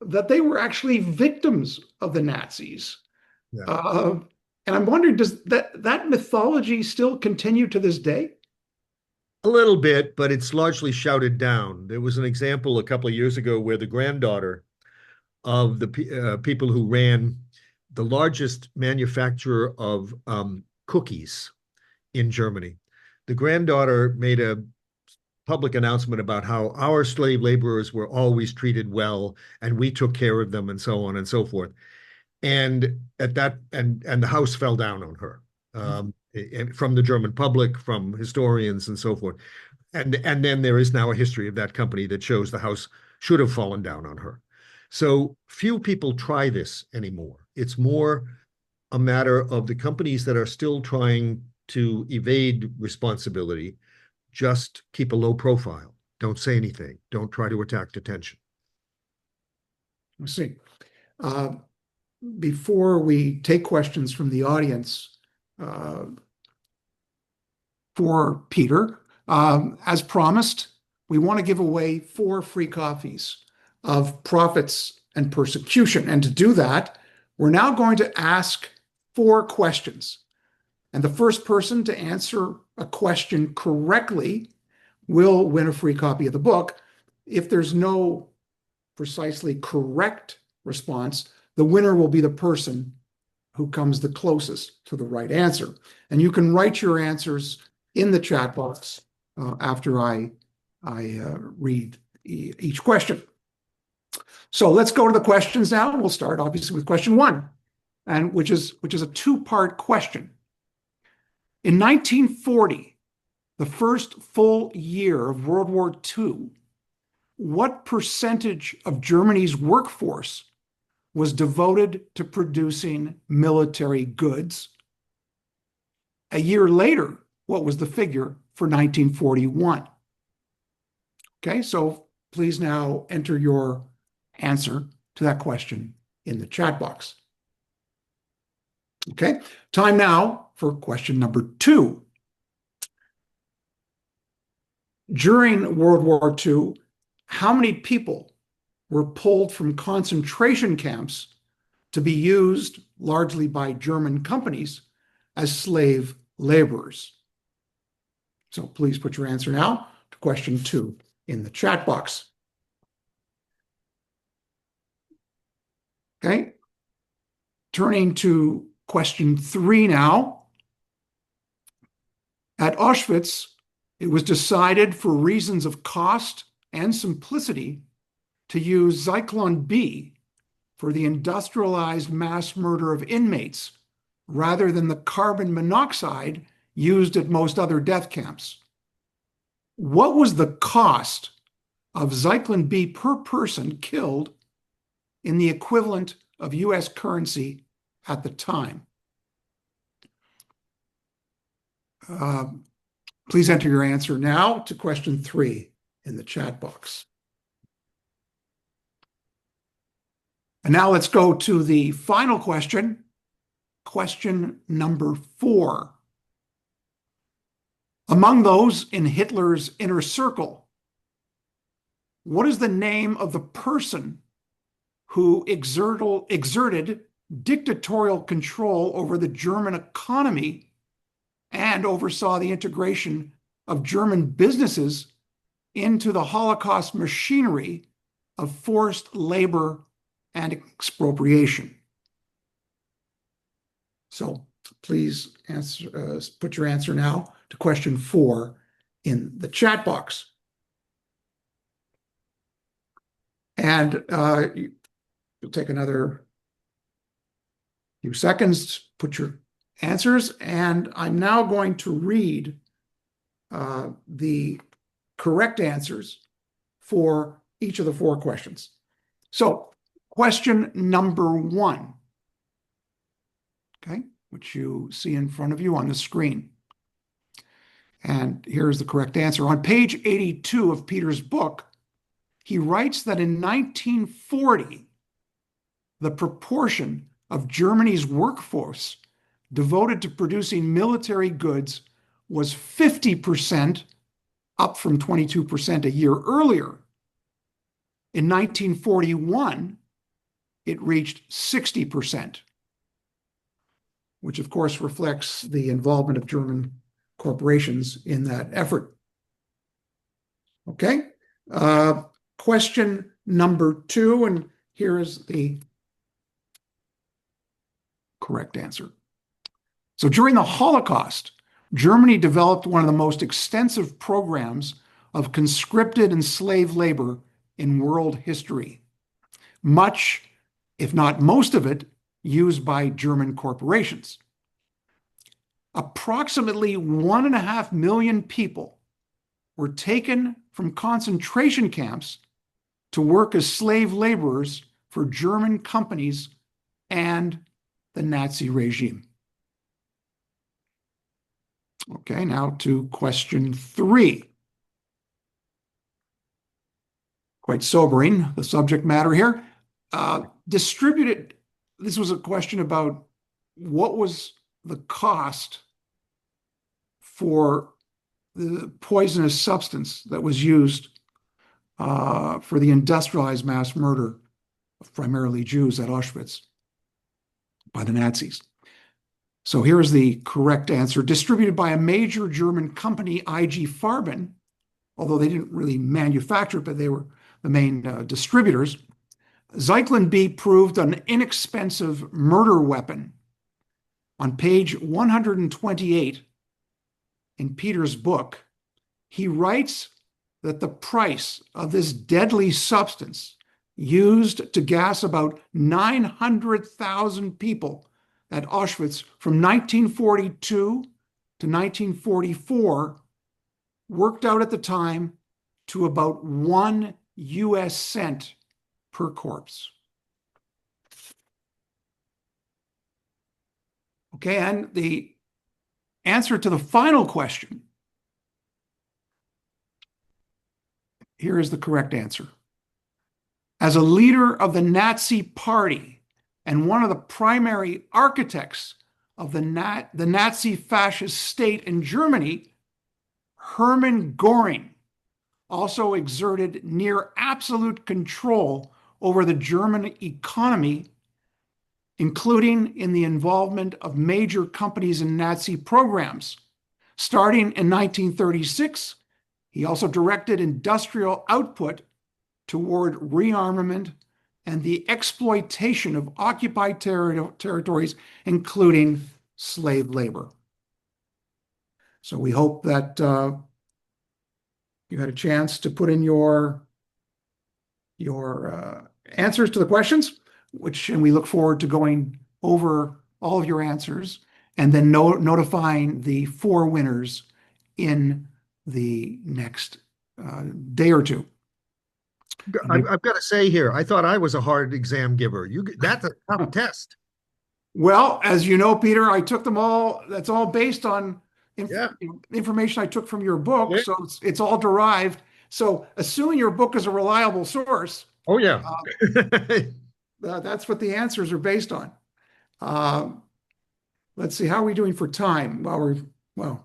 that they were actually victims of the Nazis. Yeah. And I'm wondering, does that mythology still continue to this day? A little bit, but it's largely shouted down. There was an example a couple of years ago where the granddaughter of the people who ran the largest manufacturer of cookies in Germany, the granddaughter made a public announcement about how our slave laborers were always treated well and we took care of them and so on and so forth. And the house fell down on her from the German public, from historians and so forth. And then there is now a history of that company that shows the house should have fallen down on her. So few people try this anymore. It's more a matter of the companies that are still trying to evade responsibility. Just keep a low profile. Don't say anything. Don't try to attract attention. I see. Before we take questions from the audience for Peter, as promised, we want to give away 4 free copies of Prophets and Persecution. And to do that, we're now going to ask 4 questions. And the first person to answer a question correctly will win a free copy of the book. If there's no precisely correct response, the winner will be the person who comes the closest to the right answer. And you can write your answers in the chat box after I read each question. So let's go to the questions now. We'll start obviously with question 1, and which is a 2-part question. In 1940, the first full year of World War II, what percentage of Germany's workforce was devoted to producing military goods? A year later, what was the figure for 1941? Okay, so please now enter your answer to that question in the chat box. Okay, time now for question number 2. During World War II, how many people were pulled from concentration camps to be used largely by German companies as slave laborers? So please put your answer now to question 2 in the chat box. Okay, turning to question 3 now. At Auschwitz, it was decided for reasons of cost and simplicity to use Zyklon B for the industrialized mass murder of inmates rather than the carbon monoxide used at most other death camps. What was the cost of Zyklon B per person killed in the equivalent of US currency at the time? Please enter your answer now to question 3 in the chat box. And now let's go to the final question, question number 4. Among those in Hitler's inner circle, what is the name of the person who exerted dictatorial control over the German economy and oversaw the integration of German businesses into the Holocaust machinery of forced labor and expropriation? So please put your answer now to question 4 in the chat box. And you'll take another few seconds to put your answers. And I'm now going to read the correct answers for each of the 4 questions. So question number 1, okay, which you see in front of you on the screen. And here's the correct answer. On page 82 of Peter's book, he writes that in 1940, the proportion of Germany's workforce devoted to producing military goods was 50%, up from 22% a year earlier. In 1941, it reached 60%, which of course reflects the involvement of German corporations in that effort. Okay, question number 2, and here is the correct answer. So during the Holocaust, Germany developed one of the most extensive programs of conscripted and slave labor in world history. Much, if not most of it, used by German corporations. Approximately 1.5 million people were taken from concentration camps to work as slave laborers for German companies and the Nazi regime. Okay, now to question 3. Quite sobering, the subject matter here. This was a question about what was the cost for the poisonous substance that was used for the industrialized mass murder of primarily Jews at Auschwitz by the Nazis. So here's the correct answer. Distributed by a major German company, IG Farben, although they didn't really manufacture it, but they were the main distributors, Zyklon B proved an inexpensive murder weapon. On page 128 in Peter's book, he writes that the price of this deadly substance used to gas about 900,000 people at Auschwitz from 1942 to 1944 worked out at the time to about 1 US cent per corpse. Okay, and the answer to the final question, here is the correct answer. As a leader of the Nazi Party and one of the primary architects of the Nazi fascist state in Germany, Hermann Göring also exerted near absolute control over the German economy, including in the involvement of major companies in Nazi programs. Starting in 1936, he also directed industrial output toward rearmament and the exploitation of occupied territories, including slave labor. So we hope that you had a chance to put in your answers to the questions, and we look forward to going over all of your answers and then notifying the 4 winners in the next day or two. I've got to say here, I thought I was a hard exam giver. That's a tough test. Well, as you know, Peter, I took them all. That's all based on Yeah. information I took from your book. Yeah. So it's all derived. So assuming your book is a reliable source, Oh, yeah. that's what the answers are based on. Let's see, how are we doing for time? Well,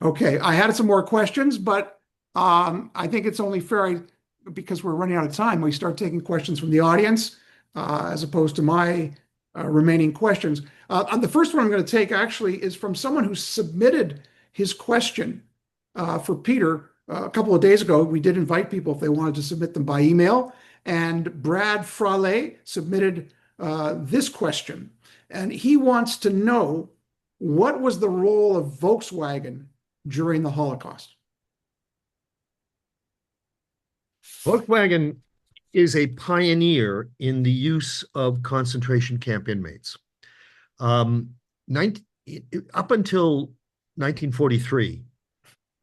okay. I had some more questions, but I think it's only fair because we're running out of time. We start taking questions from the audience as opposed to my remaining questions. And the first one I'm going to take actually is from someone who submitted his question for Peter a couple of days ago. We did invite people if they wanted to submit them by email. And Brad Frale submitted this question. And he wants to know, what was the role of Volkswagen during the Holocaust? Volkswagen is a pioneer in the use of concentration camp inmates. 19, up until 1943,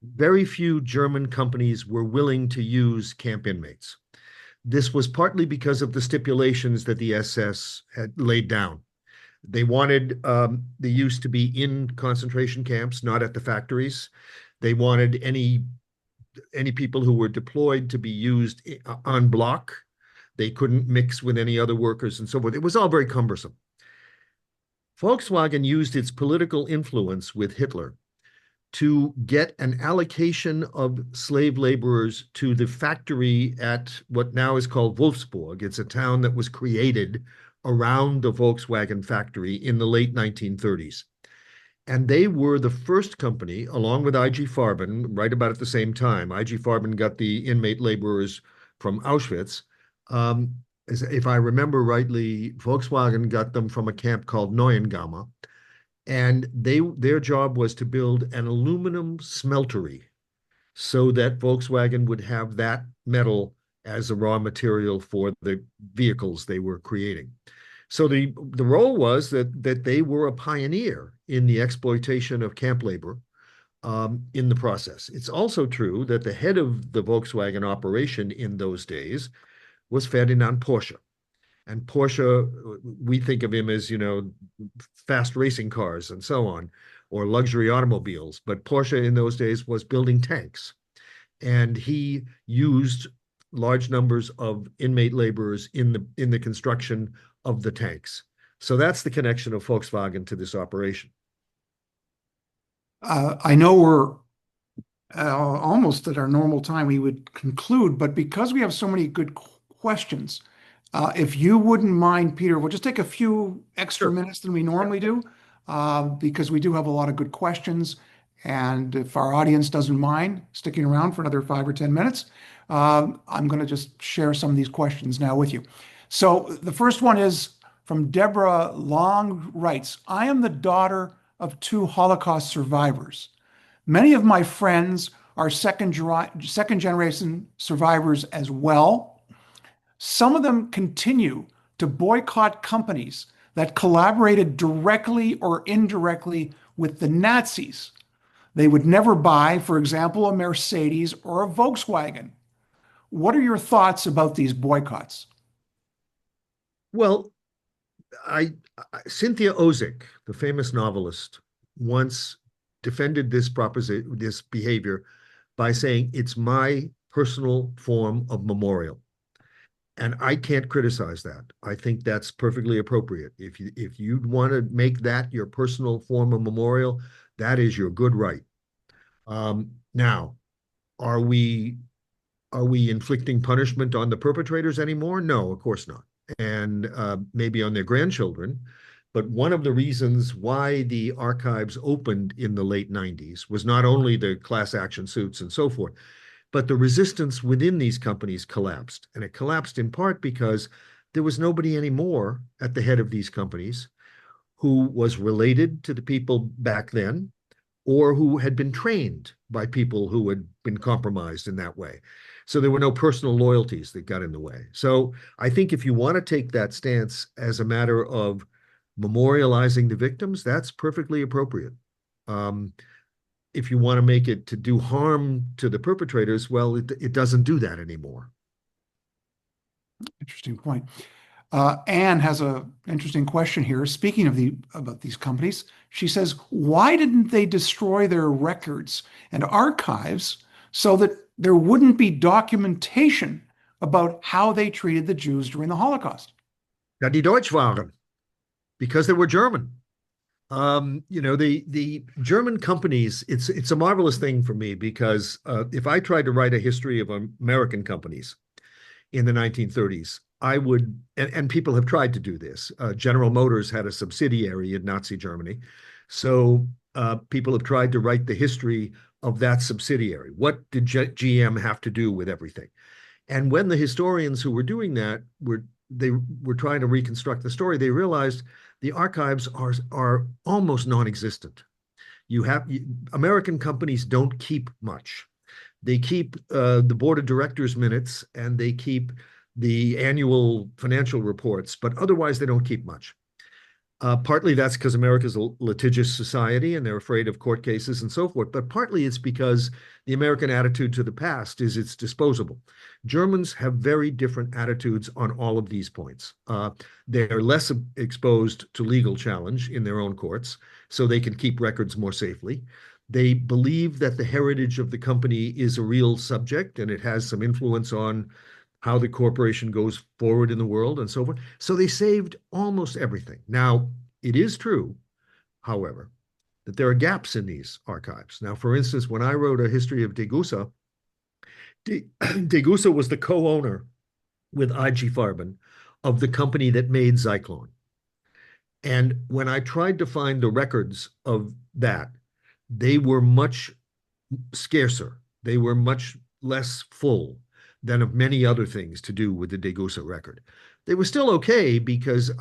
very few German companies were willing to use camp inmates. This was partly because of the stipulations that the SS had laid down. They wanted the use to be in concentration camps, not at the factories. They wanted any people who were deployed to be used en bloc. They couldn't mix with any other workers and so forth. It was all very cumbersome. Volkswagen used its political influence with Hitler to get an allocation of slave laborers to the factory at what now is called Wolfsburg. It's a town that was created around the Volkswagen factory in the late 1930s. And they were the first company, along with IG Farben, right about at the same time. IG Farben got the inmate laborers from Auschwitz. If I remember rightly, Volkswagen got them from a camp called Neuengamme. And their job was to build an aluminum smeltery so that Volkswagen would have that metal as a raw material for the vehicles they were creating. So the role was that they were a pioneer in the exploitation of camp labor in the process. It's also true that the head of the Volkswagen operation in those days was Ferdinand Porsche. And Porsche, we think of him as, fast racing cars and so on, or luxury automobiles. But Porsche in those days was building tanks. And he used large numbers of inmate laborers in the construction of the tanks. So that's the connection of Volkswagen to this operation. I know we're almost at our normal time, we would conclude, but because we have so many good questions, if you wouldn't mind, Peter, we'll just take a few extra minutes than we normally do, because we do have a lot of good questions. And if our audience doesn't mind sticking around for another 5 or 10 minutes, I'm going to just share some of these questions now with you. So the first one is from Deborah Long, writes, I am the daughter of 2 Holocaust survivors. Many of my friends are second generation survivors as well. Some of them continue to boycott companies that collaborated directly or indirectly with the Nazis. They would never buy, for example, a Mercedes or a Volkswagen. What are your thoughts about these boycotts? Well, Cynthia Ozick, the famous novelist, once defended this behavior by saying it's my personal form of memorial. And I can't criticize that. I think that's perfectly appropriate. If you want to make that your personal form of memorial, that is your good right. Now, are we inflicting punishment on the perpetrators anymore? No, of course not. And maybe on their grandchildren. But one of the reasons why the archives opened in the late 90s was not only the class action suits and so forth, but the resistance within these companies collapsed. And it collapsed in part because there was nobody anymore at the head of these companies who was related to the people back then, or who had been trained by people who had been compromised in that way. So there were no personal loyalties that got in the way. So I think if you want to take that stance as a matter of memorializing the victims, that's perfectly appropriate. Um, if you want to make it to do harm to the perpetrators, well, it doesn't do that anymore. Interesting point. Anne has an interesting question here. Speaking of about these companies, she says, why didn't they destroy their records and archives so that there wouldn't be documentation about how they treated the Jews during the Holocaust? Da die Deutsch waren, because they were German. The German companies, it's a marvelous thing for me because if I tried to write a history of American companies in the 1930s, I would, and people have tried to do this. General Motors had a subsidiary in Nazi Germany. So people have tried to write the history of that subsidiary. What did GM have to do with everything? And when the historians who were doing that they were trying to reconstruct the story, they realized the archives are almost non-existent. American companies don't keep much. They keep the board of directors minutes and they keep the annual financial reports, but otherwise they don't keep much. Partly that's because America's a litigious society and they're afraid of court cases and so forth, but partly it's because the American attitude to the past is it's disposable. Germans have very different attitudes on all of these points. They're less exposed to legal challenge in their own courts, so they can keep records more safely. They believe that the heritage of the company is a real subject and it has some influence on how the corporation goes forward in the world and so forth. So they saved almost everything. Now, it is true, however, that there are gaps in these archives. Now, for instance, when I wrote a history of Degussa, Degussa was the co-owner with IG Farben of the company that made Zyklon. And when I tried to find the records of that, they were much scarcer. They were much less full than of many other things to do with the Degussa record. They were still okay because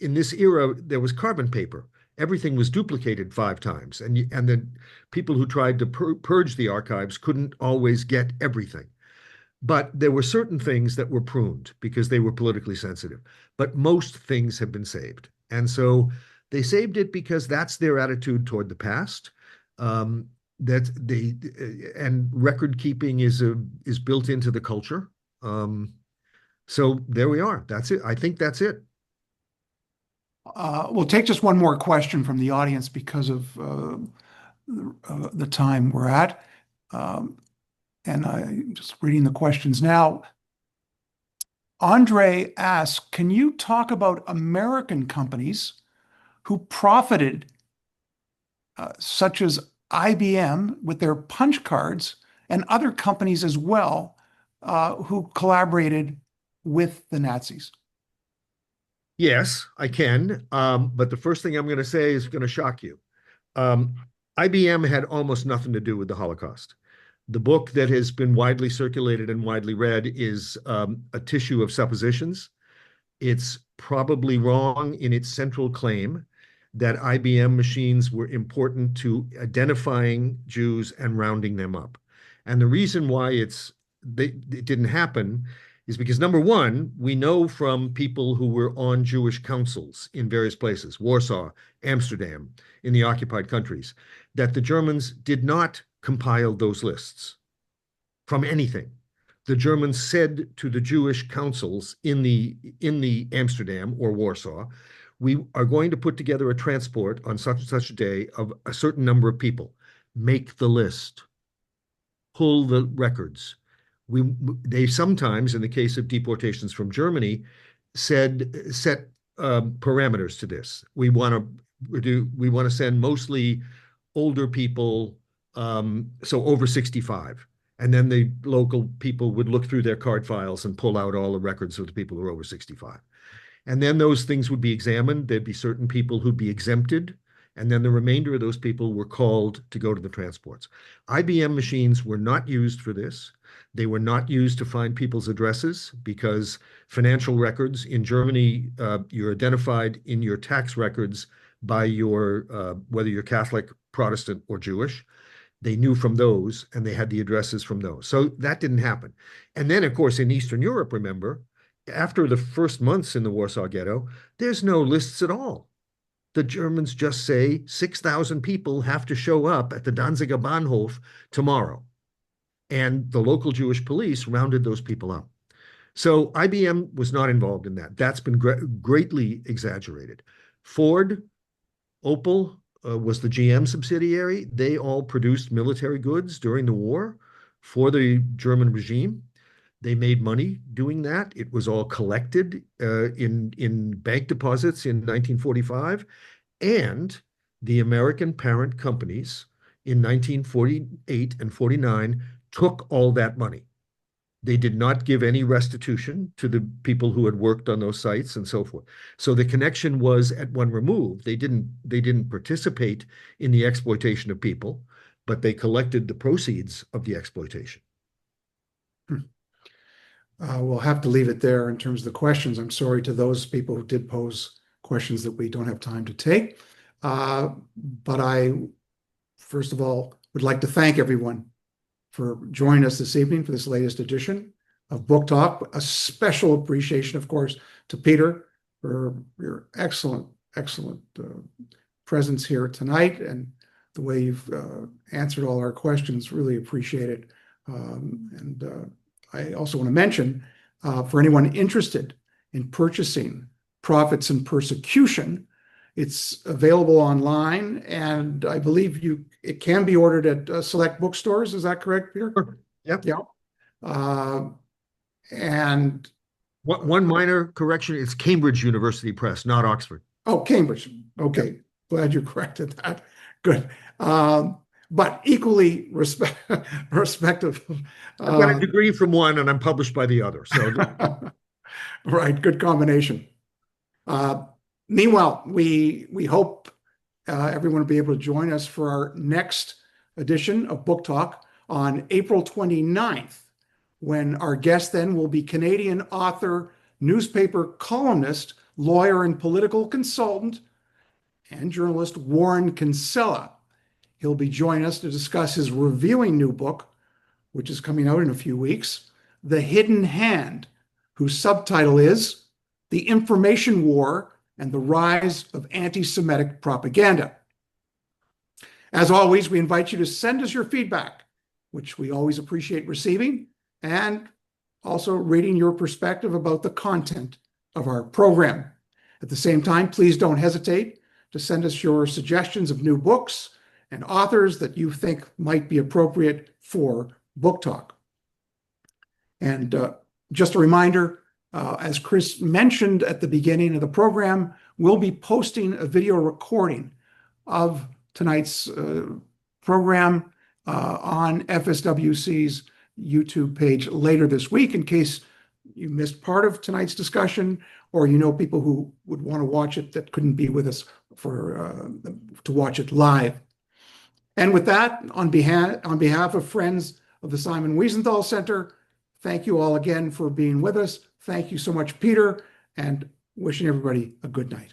in this era, there was carbon paper. Everything was duplicated 5 times. And the people who tried to purge the archives couldn't always get everything. But there were certain things that were pruned because they were politically sensitive. But most things have been saved. And so they saved it because that's their attitude toward the past. And record keeping is built into the culture. So there we are. That's it. I think that's it. We'll take just one more question from the audience because of the time we're at. And I'm just reading the questions now. Andre asks, can you talk about American companies who profited, such as IBM with their punch cards and other companies as well, who collaborated with the Nazis? Yes, I can. But the first thing I'm going to say is going to shock you. IBM had almost nothing to do with the Holocaust. The book that has been widely circulated and widely read is a tissue of suppositions. It's probably wrong in its central claim that IBM machines were important to identifying Jews and rounding them up. And the reason why it didn't happen is because, number one, we know from people who were on Jewish councils in various places, Warsaw, Amsterdam, in the occupied countries, that the Germans did not compile those lists from anything. The Germans said to the Jewish councils in the Amsterdam or Warsaw, we are going to put together a transport on such and such a day of a certain number of people. Make the list. Pull the records. They sometimes, in the case of deportations from Germany, set parameters to this. We want to send mostly older people, so over 65. And then the local people would look through their card files and pull out all the records of the people who are over 65. And then those things would be examined. There'd be certain people who'd be exempted. And then the remainder of those people were called to go to the transports. IBM machines were not used for this. They were not used to find people's addresses because financial records in Germany, you're identified in your tax records by your whether you're Catholic Protestant or Jewish. They knew from those, and they had the addresses from those. So that didn't happen. And then, of course, in Eastern Europe, remember, after the first months in the Warsaw Ghetto, there's no lists at all. The Germans just say 6,000 people have to show up at the Danziger Bahnhof tomorrow. And the local Jewish police rounded those people up. So IBM was not involved in that. That's been greatly exaggerated. Ford, Opel was the GM subsidiary. They all produced military goods during the war for the German regime. They made money doing that. It was all collected in bank deposits in 1945. And the American parent companies in 1948 and 49 took all that money. They did not give any restitution to the people who had worked on those sites and so forth. So the connection was at one remove. They didn't participate in the exploitation of people, but they collected the proceeds of the exploitation. We'll have to leave it there in terms of the questions. I'm sorry to those people who did pose questions that we don't have time to take. But I, first of all, would like to thank everyone for joining us this evening for this latest edition of Book Talk. A special appreciation, of course, to Peter for your excellent presence here tonight and the way you've answered all our questions. Really appreciate it. I also want to mention, for anyone interested in purchasing Prophets and Persecution, it's available online, and I believe it can be ordered at select bookstores. Is that correct, Peter? Sure. Yep. Yeah. And one minor correction: it's Cambridge University Press, not Oxford. Oh, Cambridge. Okay, yep. Glad you corrected that. Good. But equally respective. I've got a degree from one, and I'm published by the other. So, right, good combination. Meanwhile, we hope everyone will be able to join us for our next edition of Book Talk on April 29th, when our guest then will be Canadian author, newspaper columnist, lawyer, and political consultant, and journalist Warren Kinsella. He'll be joining us to discuss his revealing new book, which is coming out in a few weeks, The Hidden Hand, whose subtitle is The Information War and the Rise of Anti-Semitic Propaganda. As always, we invite you to send us your feedback, which we always appreciate receiving, and also reading your perspective about the content of our program. At the same time, please don't hesitate to send us your suggestions of new books and authors that you think might be appropriate for Book Talk. And just a reminder, as Chris mentioned at the beginning of the program, we'll be posting a video recording of tonight's program on FSWC's YouTube page later this week, in case you missed part of tonight's discussion, or you know people who would want to watch it that couldn't be with us to watch it live. And with that, on behalf of Friends of the Simon Wiesenthal Center, thank you all again for being with us. Thank you so much, Peter, and wishing everybody a good night.